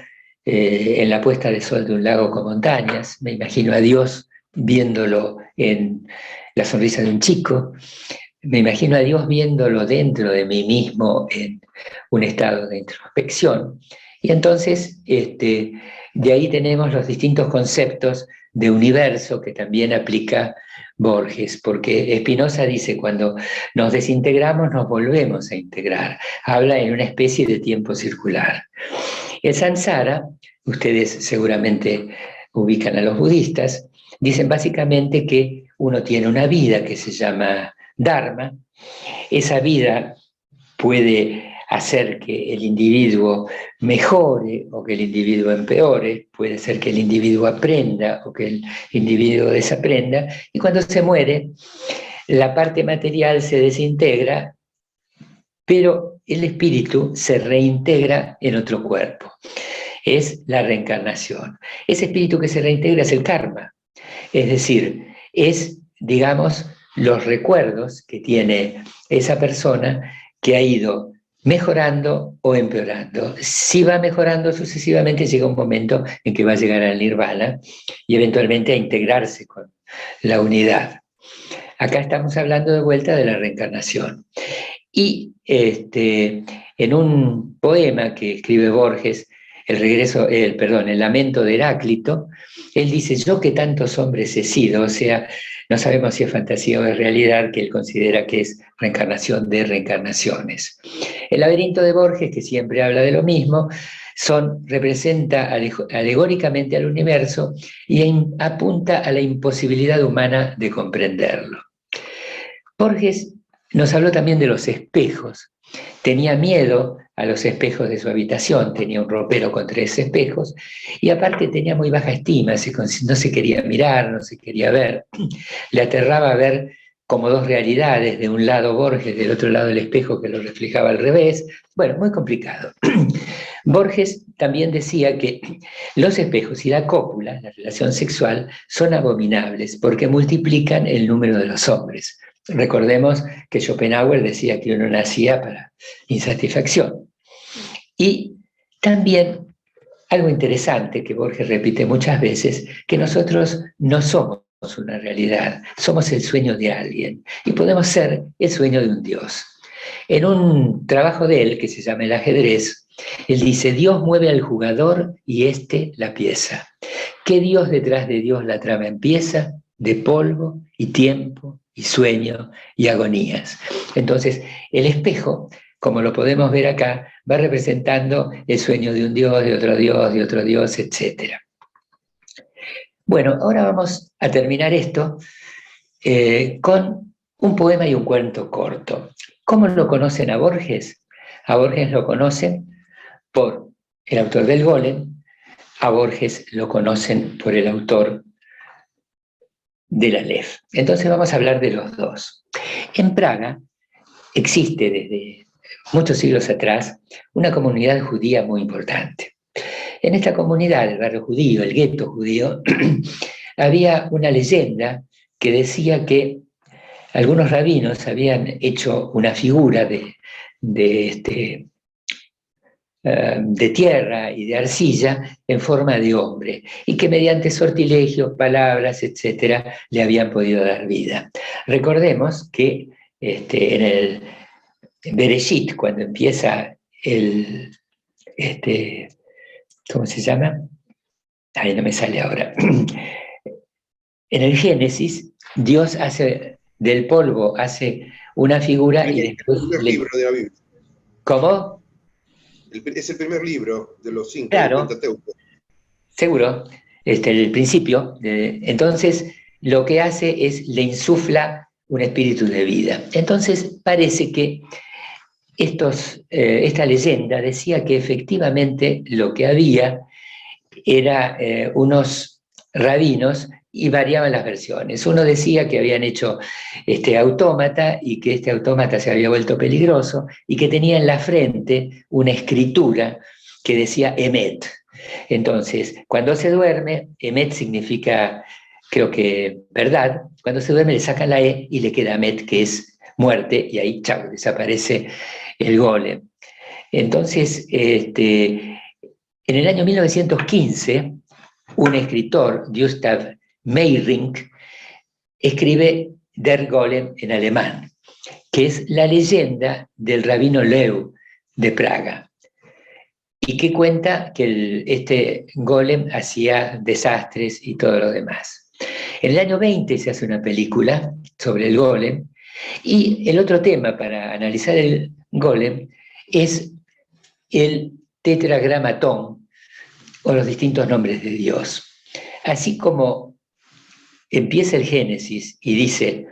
en la puesta de sol de un lago con montañas, me imagino a Dios viéndolo en la sonrisa de un chico, me imagino a Dios viéndolo dentro de mí mismo en un estado de introspección. Y entonces, de ahí tenemos los distintos conceptos de universo que también aplica Borges, porque Spinoza dice, cuando nos desintegramos nos volvemos a integrar. Habla en una especie de tiempo circular. El samsara, ustedes seguramente ubican a los budistas, dicen básicamente que uno tiene una vida que se llama dharma. Esa vida puede hacer que el individuo mejore o que el individuo empeore, puede ser que el individuo aprenda o que el individuo desaprenda, y cuando se muere, la parte material se desintegra, pero el espíritu se reintegra en otro cuerpo. Es la reencarnación. Ese espíritu que se reintegra es el karma, es decir, es, digamos, los recuerdos que tiene esa persona que ha ido mejorando o empeorando. Si va mejorando sucesivamente, llega un momento en que va a llegar al nirvana y eventualmente a integrarse con la unidad. Acá estamos hablando de vuelta de la reencarnación. Y en un poema que escribe Borges, el lamento de Heráclito, él dice, yo que tantos hombres he sido, o sea, no sabemos si es fantasía o es realidad, que él considera que es reencarnación de reencarnaciones. El laberinto de Borges, que siempre habla de lo mismo, representa alegóricamente al universo y apunta a la imposibilidad humana de comprenderlo. Borges nos habló también de los espejos. Tenía miedo a los espejos de su habitación, tenía un ropero con 3 espejos, y aparte tenía muy baja estima, no se quería mirar, no se quería ver. Le aterraba ver como 2 realidades, de un lado Borges, del otro lado el espejo que lo reflejaba al revés. Bueno, muy complicado. Borges también decía que los espejos y la cópula, la relación sexual, son abominables porque multiplican el número de los hombres. Recordemos que Schopenhauer decía que uno nacía para insatisfacción. Y también algo interesante que Borges repite muchas veces, que nosotros no somos una realidad, somos el sueño de alguien y podemos ser el sueño de un Dios. En un trabajo de él que se llama El ajedrez, él dice: Dios mueve al jugador y éste la pieza. ¿Qué Dios detrás de Dios la trama empieza? De polvo y tiempo y sueño y agonías. Entonces, el espejo, como lo podemos ver acá, va representando el sueño de un Dios, de otro Dios, etc. Bueno, ahora vamos a terminar esto con un poema y un cuento corto. ¿Cómo lo conocen a Borges? A Borges lo conocen por el autor del Golem, a Borges lo conocen por el autor de la Aleph. Entonces vamos a hablar de los dos. En Praga existe desde muchos siglos atrás una comunidad judía muy importante. En esta comunidad, el barrio judío, el gueto judío, había una leyenda que decía que algunos rabinos habían hecho una figura de tierra y de arcilla en forma de hombre, y que mediante sortilegios, palabras, etcétera, le habían podido dar vida. Recordemos que en el Bereshit, cuando empieza el... ¿cómo se llama? Ahí no me sale ahora. En el Génesis, Dios hace del polvo, hace una figura y después... El primer libro de la Biblia. ¿Cómo? Es el primer libro de los 5 Claro, del Pentateuco. seguro, el principio. Entonces, lo que hace es le insufla un espíritu de vida. Entonces, parece que esta leyenda decía que efectivamente lo que había era unos rabinos y variaban las versiones. Uno decía que habían hecho autómata y que este autómata se había vuelto peligroso y que tenía en la frente una escritura que decía Emet. Entonces, cuando se duerme, Emet significa, creo que, verdad. Cuando se duerme le sacan la E y le queda Emet, que es muerte, y ahí, chao, desaparece el golem. Entonces, en el año 1915, un escritor, Gustav Meyrink, escribe Der Golem en alemán, que es la leyenda del rabino Leu de Praga, y que cuenta que este golem hacía desastres y todo lo demás. En el año 20 se hace una película sobre el golem, y el otro tema para analizar el golem es el tetragramatón, o los distintos nombres de Dios. Así como empieza el Génesis y dice: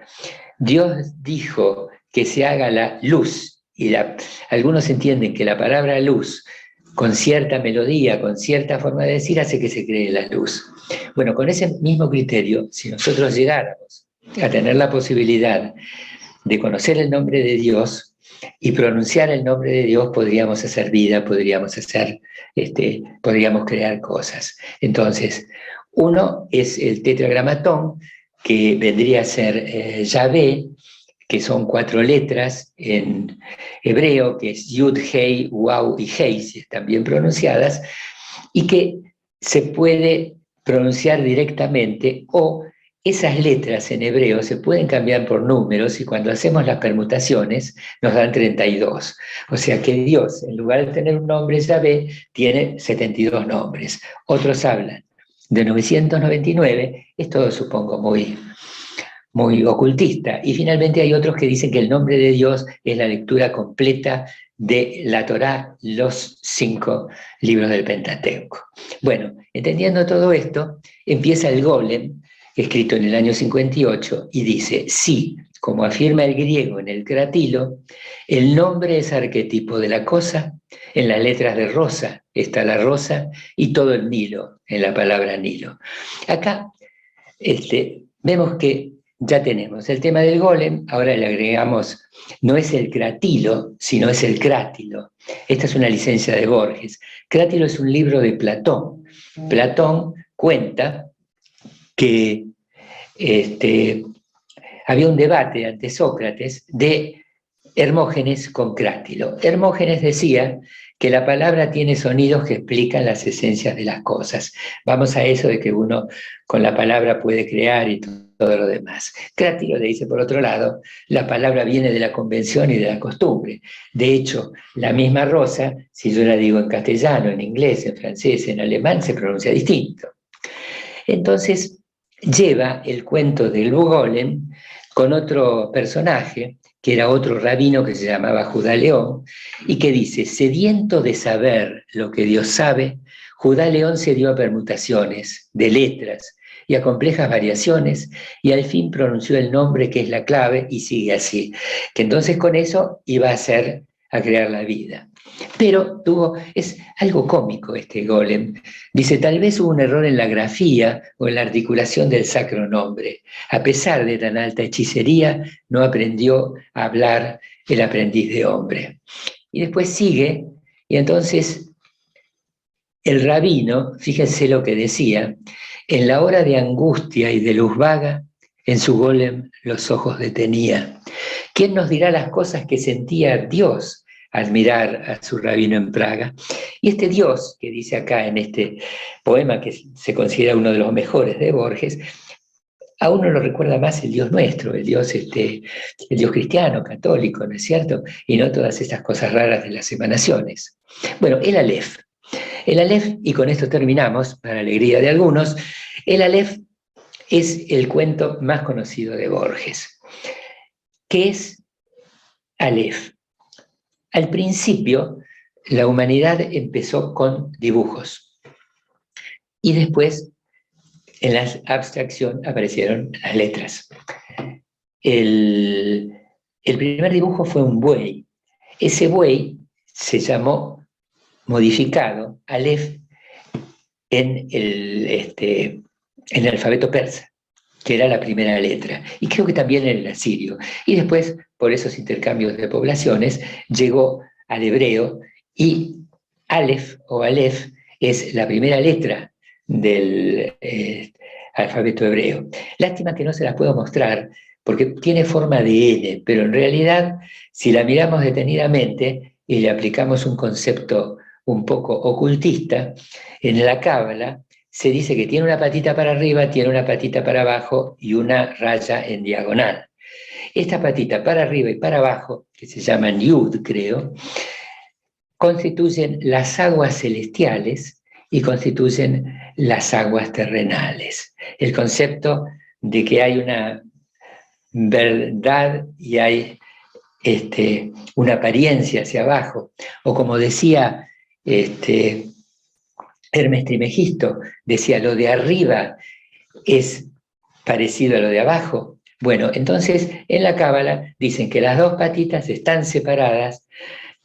Dios dijo que se haga la luz, y algunos entienden que la palabra luz, con cierta melodía, con cierta forma de decir, hace que se cree la luz. Bueno, con ese mismo criterio, si nosotros llegáramos a tener la posibilidad de conocer el nombre de Dios y pronunciar el nombre de Dios, podríamos hacer vida, podríamos crear cosas. Entonces, uno es el tetragramatón, que vendría a ser Yahvé, que son 4 letras en hebreo, que es Yud, Hei, Waw y Hei, si están bien pronunciadas, y que se puede pronunciar directamente, o esas letras en hebreo se pueden cambiar por números, y cuando hacemos las permutaciones nos dan 32. O sea que Dios, en lugar de tener un nombre Yahvé, tiene 72 nombres. Otros hablan de 999, es todo, supongo, muy ocultista. Y finalmente hay otros que dicen que el nombre de Dios es la lectura completa de la Torá, los 5 libros del Pentateuco. Bueno, entendiendo todo esto, empieza el Golem, escrito en el año 58, y dice: sí, como afirma el griego en el Cratilo, el nombre es arquetipo de la cosa. En las letras de rosa está la rosa, y todo el Nilo, en la palabra Nilo. Acá vemos que ya tenemos el tema del golem, ahora le agregamos, no es el Cratilo, sino es el Crátilo. Esta es una licencia de Borges. Crátilo es un libro de Platón. Platón cuenta que había un debate ante Sócrates de Hermógenes con Crátilo. Hermógenes decía que la palabra tiene sonidos que explican las esencias de las cosas. Vamos a eso de que uno con la palabra puede crear y todo lo demás. Crátilo le dice, por otro lado, la palabra viene de la convención y de la costumbre. De hecho, la misma rosa, si yo la digo en castellano, en inglés, en francés, en alemán, se pronuncia distinto. Entonces, lleva el cuento del Golem con otro personaje, que era otro rabino que se llamaba Judá León, y que dice, sediento de saber lo que Dios sabe, Judá León se dio a permutaciones de letras y a complejas variaciones, y al fin pronunció el nombre que es la clave, y sigue así, que entonces con eso iba a crear la vida. Pero es algo cómico este Golem. Dice, tal vez hubo un error en la grafía o en la articulación del sacro nombre. A pesar de tan alta hechicería, no aprendió a hablar el aprendiz de hombre. Y después sigue, y entonces el rabino, fíjense lo que decía, en la hora de angustia y de luz vaga, en su Golem los ojos detenía. ¿Quién nos dirá las cosas que sentía Dios al mirar a su rabino en Praga? Y este Dios, que dice acá en este poema, que se considera uno de los mejores de Borges, a uno lo recuerda más el Dios nuestro, el Dios cristiano, católico, ¿no es cierto? Y no todas estas cosas raras de las emanaciones. Bueno, el Aleph. El Aleph, y con esto terminamos, para alegría de algunos, el Aleph es el cuento más conocido de Borges. ¿Qué es Aleph? Al principio, la humanidad empezó con dibujos y después, en la abstracción, aparecieron las letras. El primer dibujo fue un buey. Ese buey se llamó modificado Aleph en el alfabeto persa, que era la primera letra, y creo que también en el asirio. Y después, por esos intercambios de poblaciones, llegó al hebreo, y Aleph o Aleph es la primera letra del alfabeto hebreo. Lástima que no se las puedo mostrar, porque tiene forma de N, pero en realidad, si la miramos detenidamente y le aplicamos un concepto un poco ocultista, en la Cábala se dice que tiene una patita para arriba, tiene una patita para abajo y una raya en diagonal. Esta patita para arriba y para abajo, que se llaman Yud, creo, constituyen las aguas celestiales y constituyen las aguas terrenales. El concepto de que hay una verdad y hay una apariencia hacia abajo, o como decía Hermes Trismegisto, decía, lo de arriba es parecido a lo de abajo. Bueno, entonces en la Cábala dicen que las dos patitas están separadas,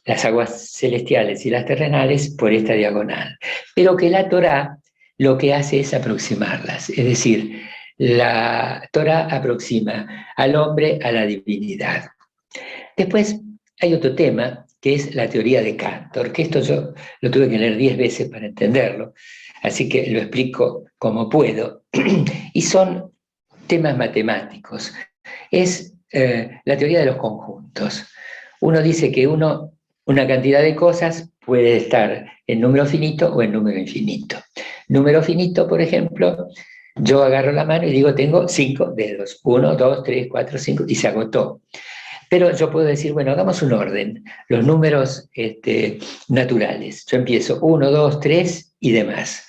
las aguas celestiales y las terrenales, por esta diagonal, pero que la Torá lo que hace es aproximarlas, es decir, la Torá aproxima al hombre a la divinidad. Después hay otro tema, que es la teoría de Cantor, que esto yo lo tuve que leer 10 veces para entenderlo, así que lo explico como puedo, y son temas matemáticos. Es la teoría de los conjuntos. Uno dice que una cantidad de cosas puede estar en número finito o en número infinito. Número finito, por ejemplo, yo agarro la mano y digo, tengo 5 dedos, 1, 2, 3, 4, 5, y se agotó. Pero yo puedo decir, bueno, hagamos un orden, los números naturales. Yo empiezo 1, 2, 3 y demás.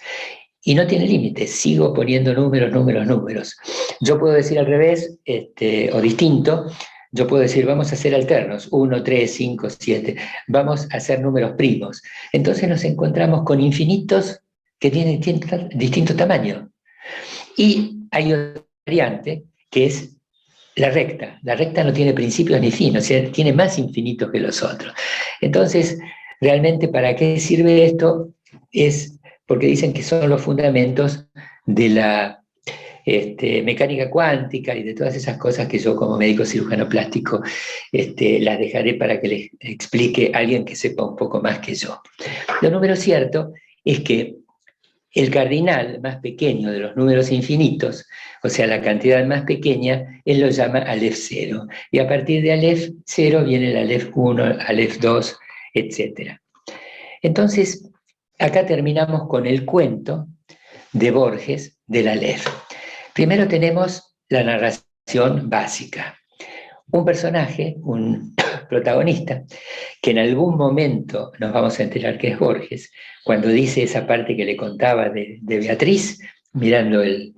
Y no tiene límites, sigo poniendo números. Yo puedo decir al revés, o distinto, yo puedo decir, vamos a hacer alternos, 1, 3, 5, 7, vamos a hacer números primos. Entonces nos encontramos con infinitos que tienen distinto tamaño. Y hay otra variante, que es la recta. La recta no tiene principios ni fin, o sea, tiene más infinitos que los otros. Entonces, realmente, ¿para qué sirve esto? Es porque dicen que son los fundamentos de la mecánica cuántica y de todas esas cosas que yo, como médico cirujano plástico, las dejaré para que les explique alguien que sepa un poco más que yo. Lo número cierto es que el cardinal más pequeño de los números infinitos, o sea, la cantidad más pequeña, él lo llama Aleph 0. Y a partir de Aleph 0 viene el Aleph 1, Aleph 2, etc. Entonces, acá terminamos con el cuento de Borges del Aleph. Primero tenemos la narración básica. Un personaje, un protagonista, que en algún momento nos vamos a enterar que es Borges, cuando dice esa parte que le contaba de Beatriz, mirando el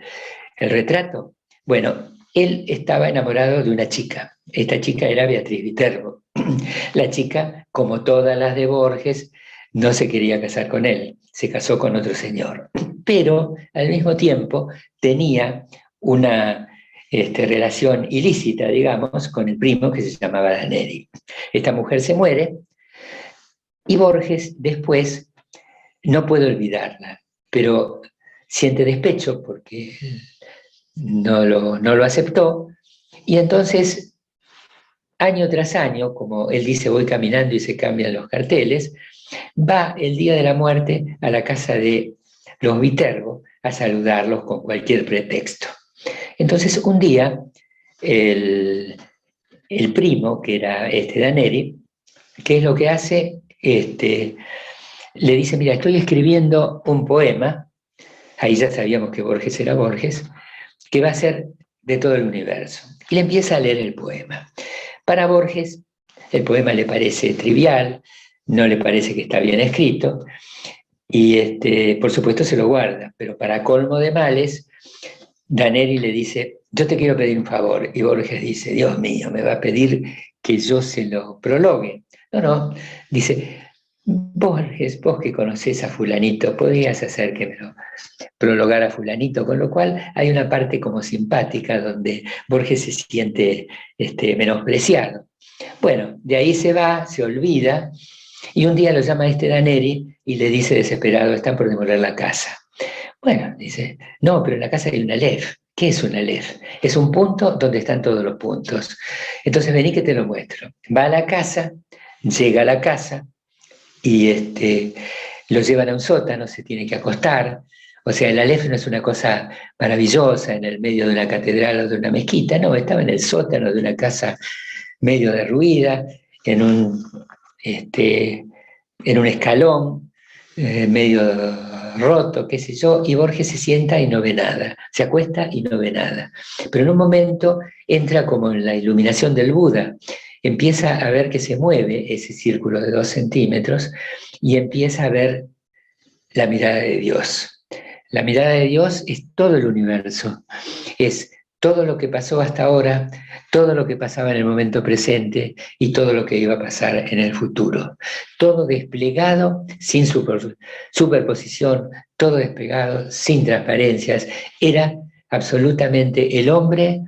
retrato. Bueno, él estaba enamorado de una chica. Esta chica era Beatriz Viterbo. La chica, como todas las de Borges, no se quería casar con él, se casó con otro señor. Pero al mismo tiempo tenía una relación ilícita, digamos, con el primo que se llamaba Daneri. Esta mujer se muere y Borges después no puede olvidarla, pero siente despecho porque no lo aceptó, y entonces año tras año, como él dice, voy caminando y se cambian los carteles, va el día de la muerte a la casa de los Viterbo a saludarlos con cualquier pretexto. Entonces un día el primo, que era Daneri, ¿qué es lo que hace? Le dice, mira, estoy escribiendo un poema, ahí ya sabíamos que Borges era Borges, que va a ser de todo el universo. Y le empieza a leer el poema. Para Borges, el poema le parece trivial, no le parece que está bien escrito, y por supuesto se lo guarda, pero para colmo de males, Daneri le dice, yo te quiero pedir un favor, y Borges dice, Dios mío, me va a pedir que yo se lo prologue. No, dice, Borges, vos que conocés a fulanito, podrías hacer que me lo prologara fulanito, con lo cual hay una parte como simpática donde Borges se siente menospreciado. Bueno, de ahí se va, se olvida, y un día lo llama Daneri y le dice desesperado, están por demoler la casa. Bueno, dice, no, pero en la casa hay un Aleph. ¿Qué es un Aleph? Es un punto donde están todos los puntos. Entonces vení que te lo muestro. Va a la casa, llega a la casa y lo llevan a un sótano, se tiene que acostar. O sea, el Aleph no es una cosa maravillosa en el medio de una catedral o de una mezquita, no, estaba en el sótano de una casa medio derruida, en un escalón medio roto, qué sé yo, y Borges se sienta y no ve nada, se acuesta y no ve nada. Pero en un momento entra como en la iluminación del Buda, empieza a ver que se mueve ese círculo de 2 centímetros y empieza a ver la mirada de Dios. La mirada de Dios es todo el universo, es todo lo que pasó hasta ahora, todo lo que pasaba en el momento presente y todo lo que iba a pasar en el futuro. Todo desplegado sin superposición, todo desplegado sin transparencias. Era absolutamente el hombre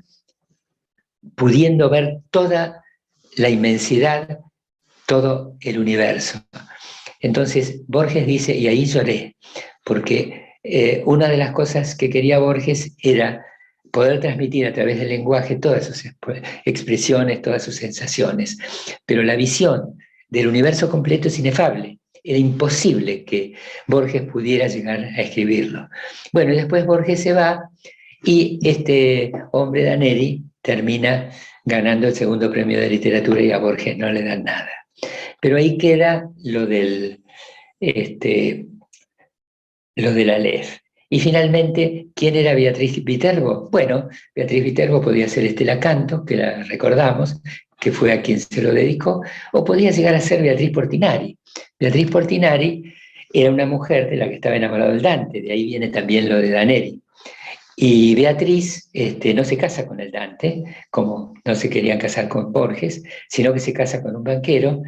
pudiendo ver toda la inmensidad, todo el universo. Entonces Borges dice, y ahí lloré, porque una de las cosas que quería Borges era poder transmitir a través del lenguaje todas sus expresiones, todas sus sensaciones. Pero la visión del universo completo es inefable. Era imposible que Borges pudiera llegar a escribirlo. Bueno, y después Borges se va y este hombre Daneri termina ganando el 2.º premio de literatura y a Borges no le dan nada. Pero ahí queda lo del Aleph. Y finalmente, ¿quién era Beatriz Viterbo? Bueno, Beatriz Viterbo podía ser Estela Canto, que la recordamos, que fue a quien se lo dedicó, o podía llegar a ser Beatriz Portinari. Beatriz Portinari era una mujer de la que estaba enamorado el Dante, de ahí viene también lo de Daneri. Y Beatriz no se casa con el Dante, como no se querían casar con Borges, sino que se casa con un banquero,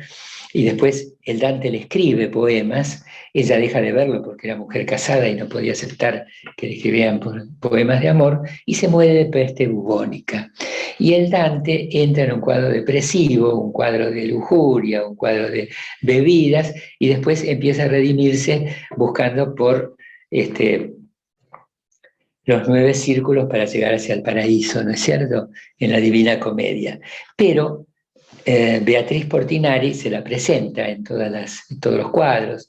y después el Dante le escribe poemas, ella deja de verlo porque era mujer casada y no podía aceptar que le escribieran poemas de amor, y se muere de peste bubónica. Y el Dante entra en un cuadro depresivo, un cuadro de lujuria, un cuadro de bebidas, y después empieza a redimirse buscando por los 9 círculos para llegar hacia el paraíso, ¿no es cierto?, en la Divina Comedia. Pero Beatriz Portinari se la presenta en todos los cuadros,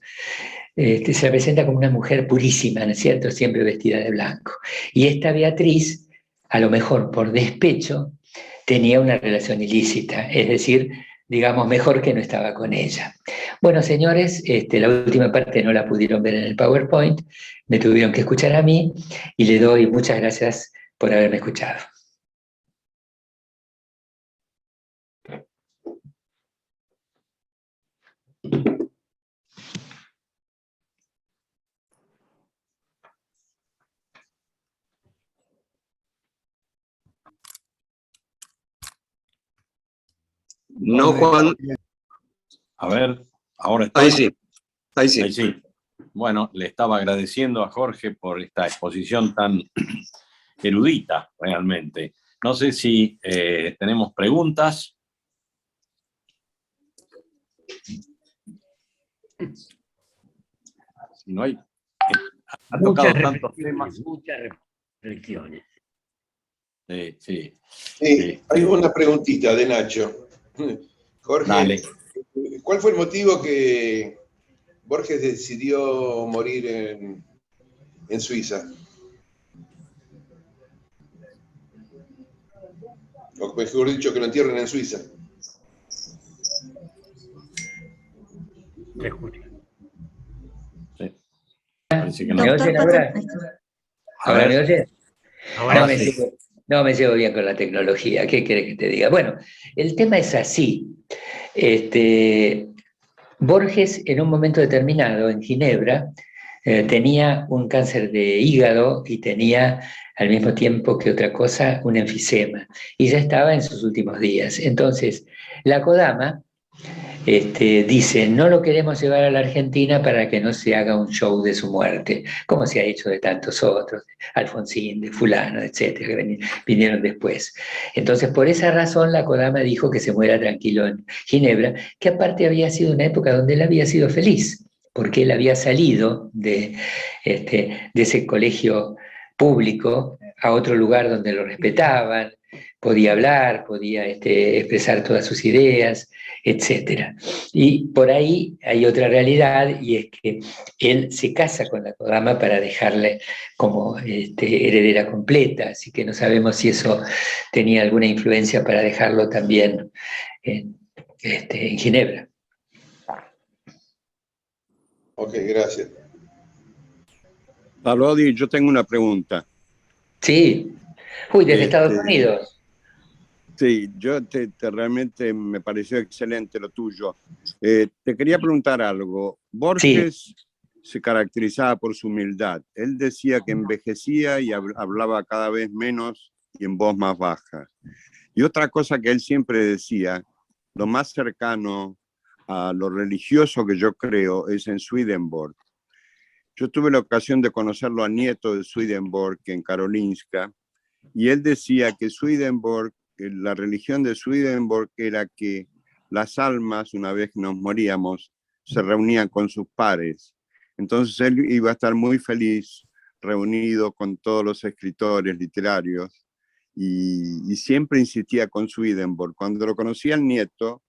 se la presenta como una mujer purísima, ¿no es cierto?, siempre vestida de blanco. Y esta Beatriz, a lo mejor por despecho, tenía una relación ilícita, es decir, digamos, mejor que no estaba con ella. Bueno, señores, la última parte no la pudieron ver en el PowerPoint, me tuvieron que escuchar a mí y le doy muchas gracias por haberme escuchado. No, Juan. A ver, ahora estoy. Ahí sí. Ahí sí. Ahí sí. Bueno, le estaba agradeciendo a Jorge por esta exposición tan erudita, realmente. No sé si tenemos preguntas. Si no hay, ha tocado tantos temas. Muchas reflexiones. Sí. Hay una preguntita de Nacho. Jorge, Dale. ¿cuál fue el motivo que Borges decidió morir en Suiza? O mejor dicho, que lo entierren en Suiza. Se escucha. Sí. Parece que no. ¿Me oyen ahora? A ¿Ahora ver. me oyen? Ahora sí. No me llevo bien con la tecnología, ¿qué querés que te diga? Bueno, el tema es así. Borges, en un momento determinado, en Ginebra, tenía un cáncer de hígado y tenía, al mismo tiempo que otra cosa, un enfisema. Y ya estaba en sus últimos días. Entonces, la Kodama dice, no lo queremos llevar a la Argentina para que no se haga un show de su muerte, como se ha hecho de tantos otros, Alfonsín, de fulano, etcétera, que vinieron después. Entonces, por esa razón, la Kodama dijo que se muera tranquilo en Ginebra, que aparte había sido una época donde él había sido feliz, porque él había salido de ese colegio público a otro lugar donde lo respetaban, podía hablar, podía expresar todas sus ideas, etc. Y por ahí hay otra realidad, y es que él se casa con la Kodama para dejarle como heredera completa, así que no sabemos si eso tenía alguna influencia para dejarlo también en Ginebra. Ok, gracias. Parodi, yo tengo una pregunta. Sí. Uy, desde Estados Unidos. Sí, yo realmente me pareció excelente lo tuyo. Te quería preguntar algo. Borges se caracterizaba por su humildad. Él decía que envejecía y hablaba cada vez menos y en voz más baja. Y otra cosa que él siempre decía, lo más cercano a lo religioso que yo creo es en Swedenborg. Yo tuve la ocasión de conocerlo al nieto de Swedenborg en Karolinska, y él decía que Swedenborg, la religión de Swedenborg era que las almas, una vez que nos moríamos, se reunían con sus pares. Entonces él iba a estar muy feliz reunido con todos los escritores literarios, y siempre insistía con Swedenborg. Cuando lo conocí al nieto,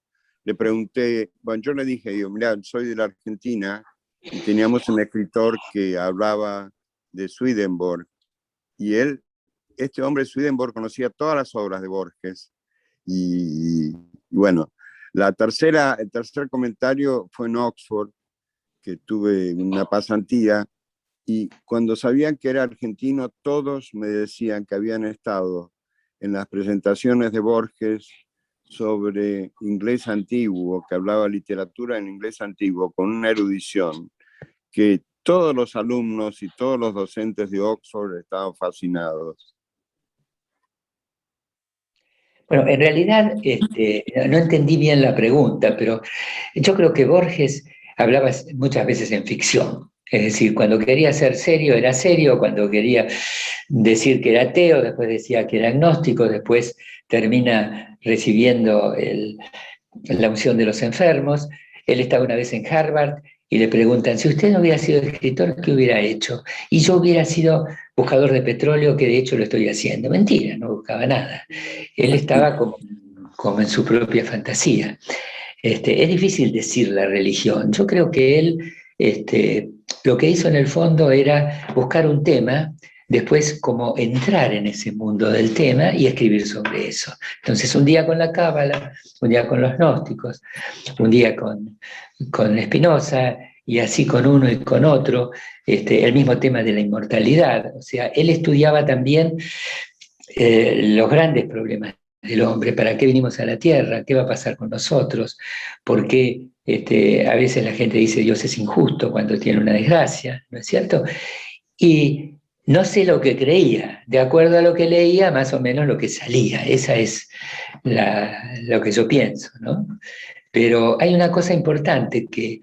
le pregunté, bueno, yo le dije, digo, mira, soy de la Argentina, y teníamos un escritor que hablaba de Swedenborg, y este hombre Swedenborg conocía todas las obras de Borges, y bueno, el tercer comentario fue en Oxford, que tuve una pasantía, y cuando sabían que era argentino, todos me decían que habían estado en las presentaciones de Borges sobre inglés antiguo, que hablaba literatura en inglés antiguo, con una erudición que todos los alumnos y todos los docentes de Oxford estaban fascinados. Bueno, en realidad no entendí bien la pregunta, pero yo creo que Borges hablaba muchas veces en ficción. Es decir, cuando quería ser serio era serio, cuando quería decir que era ateo, después decía que era agnóstico, después termina recibiendo la unción de los enfermos. Él estaba una vez en Harvard y le preguntan, si usted no hubiera sido escritor, ¿qué hubiera hecho? Y yo hubiera sido buscador de petróleo, que de hecho lo estoy haciendo. Mentira, no buscaba nada. Él estaba como en su propia fantasía. Es difícil decir la religión. Yo creo que él lo que hizo en el fondo era buscar un tema después cómo entrar en ese mundo del tema y escribir sobre eso. Entonces, un día con la Cábala, un día con los gnósticos, un día con Spinoza, y así con uno y con otro, el mismo tema de la inmortalidad. O sea, él estudiaba también los grandes problemas del hombre, para qué vinimos a la Tierra, qué va a pasar con nosotros, por qué a veces la gente dice Dios es injusto cuando tiene una desgracia, ¿no es cierto? Y no sé lo que creía, de acuerdo a lo que leía, más o menos lo que salía, esa es lo que yo pienso, ¿no? Pero hay una cosa importante que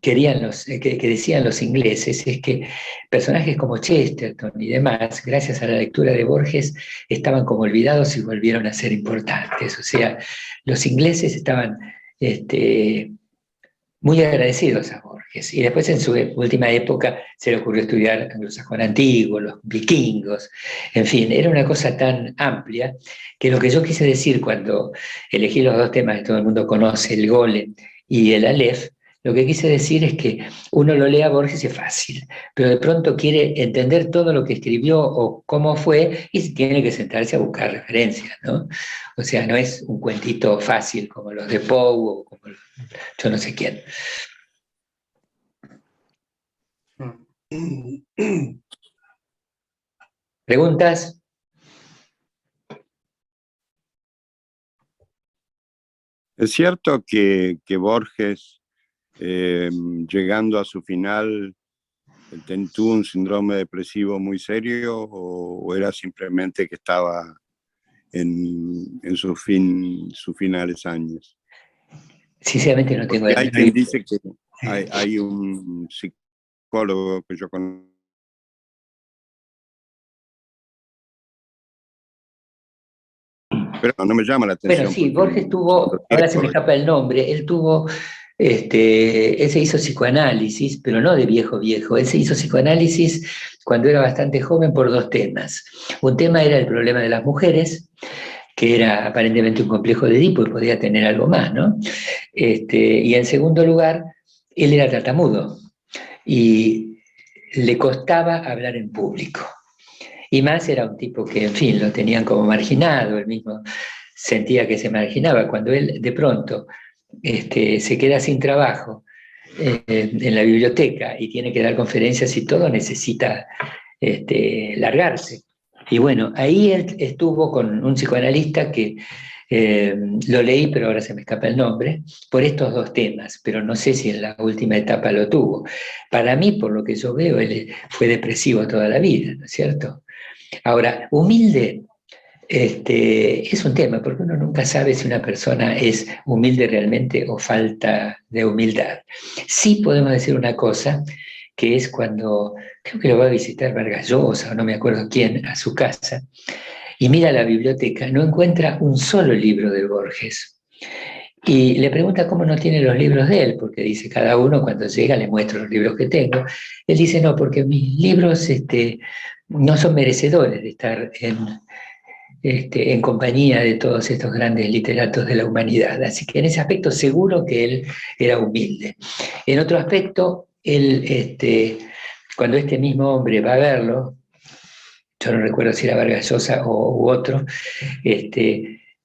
que decían los ingleses, es que personajes como Chesterton y demás, gracias a la lectura de Borges, estaban como olvidados y volvieron a ser importantes. O sea, los ingleses estaban muy agradecidos a Borges. Y después, en su última época, se le ocurrió estudiar anglosajón antiguo, los vikingos. En fin, era una cosa tan amplia que lo que yo quise decir cuando elegí los dos temas que todo el mundo conoce, el Golem y el Aleph, lo que quise decir es que uno lo lee a Borges y es fácil, pero de pronto quiere entender todo lo que escribió o cómo fue y tiene que sentarse a buscar referencias, ¿no? O sea, no es un cuentito fácil como los de Poe o como yo no sé quién. ¿Preguntas? Es cierto que Borges, llegando a su final, tuvo un síndrome depresivo muy serio, o era simplemente que estaba en sus finales años? Sinceramente no tengo Porque la hay menor quien idea. dice que hay un psicólogo que yo conozco. Pero no me llama la atención. Bueno, sí, porque Borges tuvo, ahora se me escapa el nombre, él se hizo psicoanálisis, pero no de viejo viejo, él se hizo psicoanálisis cuando era bastante joven por dos temas. Un tema era el problema de las mujeres, que era aparentemente un complejo de Edipo y podía tener algo más, ¿no? Y en segundo lugar, él era tartamudo y le costaba hablar en público. Y más era un tipo que, en fin, lo tenían como marginado, él mismo sentía que se marginaba. Cuando él de pronto se queda sin trabajo en la biblioteca y tiene que dar conferencias y todo, necesita largarse. Y bueno, ahí él estuvo con un psicoanalista que lo leí, pero ahora se me escapa el nombre, por estos dos temas, pero no sé si en la última etapa lo tuvo. Para mí, por lo que yo veo, él fue depresivo toda la vida, ¿no es cierto? Ahora, humilde es un tema, porque uno nunca sabe si una persona es humilde realmente o falta de humildad. Sí podemos decir una cosa, que es cuando, creo que lo va a visitar Vargas Llosa, o no me acuerdo quién, a su casa, y mira la biblioteca, no encuentra un solo libro de Borges. Y le pregunta cómo no tiene los libros de él, porque dice, cada uno cuando llega le muestro los libros que tengo. Él dice, no, porque mis libros no son merecedores de estar en compañía de todos estos grandes literatos de la humanidad. Así que en ese aspecto seguro que él era humilde. En otro aspecto, él, cuando este mismo hombre va a verlo, yo no recuerdo si era Vargas Llosa u otro,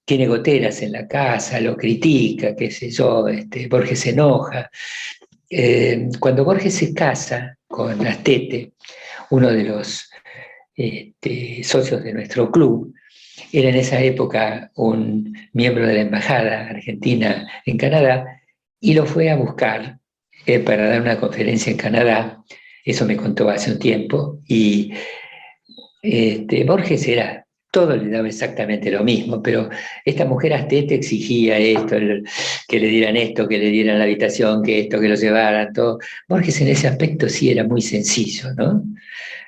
tiene goteras en la casa, lo critica, qué sé yo, Borges se enoja. Cuando Borges se casa con Astete, uno de los socios de nuestro club, era en esa época un miembro de la Embajada Argentina en Canadá y lo fue a buscar para dar una conferencia en Canadá. Eso me contó hace un tiempo. Y Borges era, todo le daba exactamente lo mismo, pero esta mujer Astete exigía esto, que le dieran esto, que le dieran la habitación, que esto, que lo llevaran, todo. Borges en ese aspecto sí era muy sencillo, ¿no?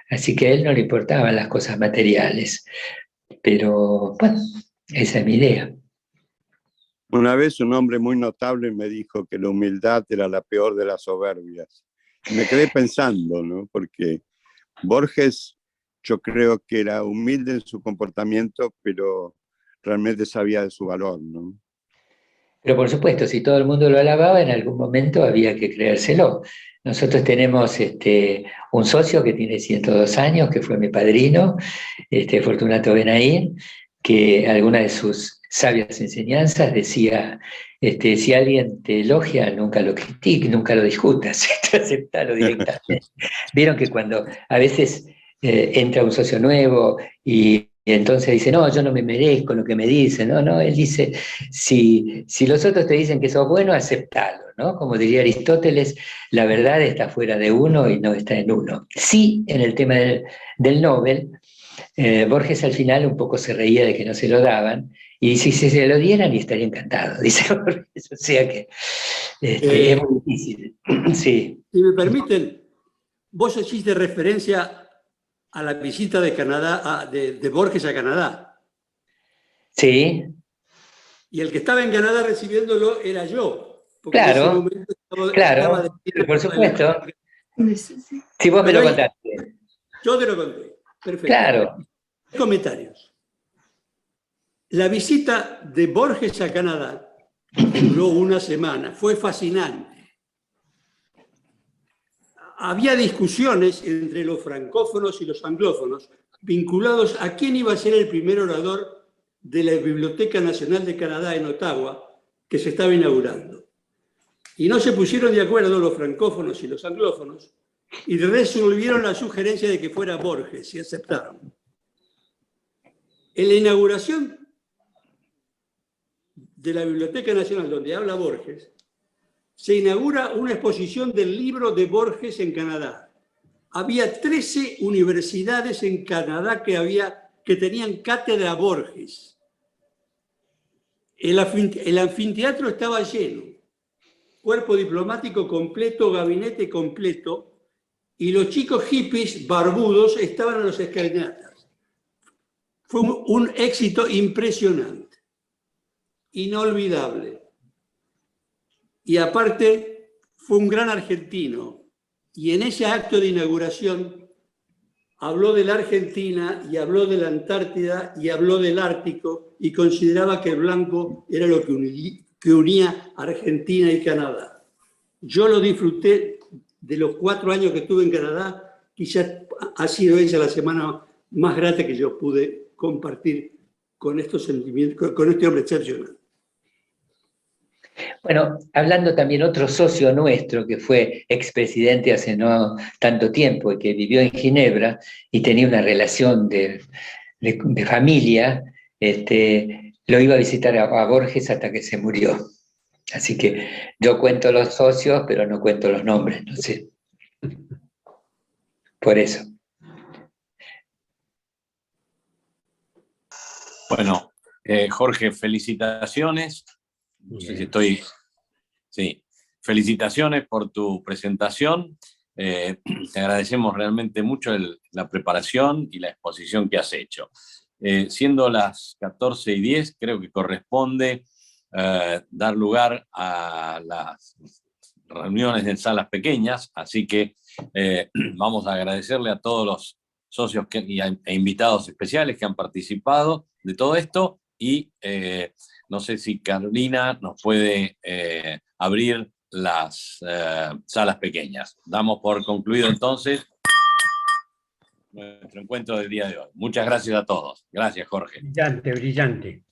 Así que a él no le importaban las cosas materiales. Pero, bueno, esa es mi idea. Una vez un hombre muy notable me dijo que la humildad era la peor de las soberbias. Me quedé pensando, ¿no? Porque Borges, yo creo que era humilde en su comportamiento, pero realmente sabía de su valor, ¿no? Pero por supuesto, si todo el mundo lo alababa, en algún momento había que creérselo. Nosotros tenemos un socio que tiene 102 años, que fue mi padrino, Fortunato Benaín, que alguna de sus sabias enseñanzas decía, si alguien te elogia, nunca lo critiques, nunca lo discutas, aceptalo directamente. Vieron que cuando a veces entra un socio nuevo y entonces dice, no, yo no me merezco lo que me dicen, no, él dice, si los otros te dicen que sos bueno, aceptalo, ¿no? Como diría Aristóteles, la verdad está fuera de uno y no está en uno. Sí, en el tema del Nobel, Borges al final un poco se reía de que no se lo daban, y si se lo dieran, y estaría encantado, dice Borges, o sea que es muy difícil. Sí. Si me permiten, vos hiciste referencia a la visita de Canadá, de Borges a Canadá. Sí. Y el que estaba en Canadá recibiéndolo era yo. Claro, claro, por supuesto. Si vos me lo contaste. Yo te lo conté. Perfecto. Claro. Comentarios. La visita de Borges a Canadá duró una semana. Fue fascinante. Había discusiones entre los francófonos y los anglófonos vinculados a quién iba a ser el primer orador de la Biblioteca Nacional de Canadá en Ottawa, que se estaba inaugurando. Y no se pusieron de acuerdo los francófonos y los anglófonos y resolvieron la sugerencia de que fuera Borges y aceptaron. En la inauguración de la Biblioteca Nacional, donde habla Borges, se inaugura una exposición del libro de Borges en Canadá. Había 13 universidades en Canadá que tenían cátedra Borges. El anfiteatro estaba lleno, cuerpo diplomático completo, gabinete completo, y los chicos hippies barbudos estaban en los escalinatas. Fue un éxito impresionante, inolvidable. Y aparte, fue un gran argentino. Y en ese acto de inauguración habló de la Argentina y habló de la Antártida y habló del Ártico y consideraba que el blanco era lo que unía Argentina y Canadá. Yo lo disfruté de los 4 años que estuve en Canadá. Quizás ha sido esa la semana más grata que yo pude compartir con estos sentimientos, con este hombre excepcional. Bueno, hablando también otro socio nuestro que fue expresidente hace no tanto tiempo y que vivió en Ginebra y tenía una relación de familia, lo iba a visitar a Borges hasta que se murió. Así que yo cuento los socios, pero no cuento los nombres, no sé. Por eso. Bueno, Jorge, felicitaciones. No sé si estoy... Sí, felicitaciones por tu presentación. Te agradecemos realmente mucho la preparación y la exposición que has hecho. Siendo las 14:10, creo que corresponde dar lugar a las reuniones en salas pequeñas, así que vamos a agradecerle a todos los socios e invitados especiales que han participado de todo esto y no sé si Carolina nos puede abrir las salas pequeñas. Damos por concluido entonces nuestro encuentro del día de hoy. Muchas gracias a todos. Gracias, Jorge. Brillante, brillante.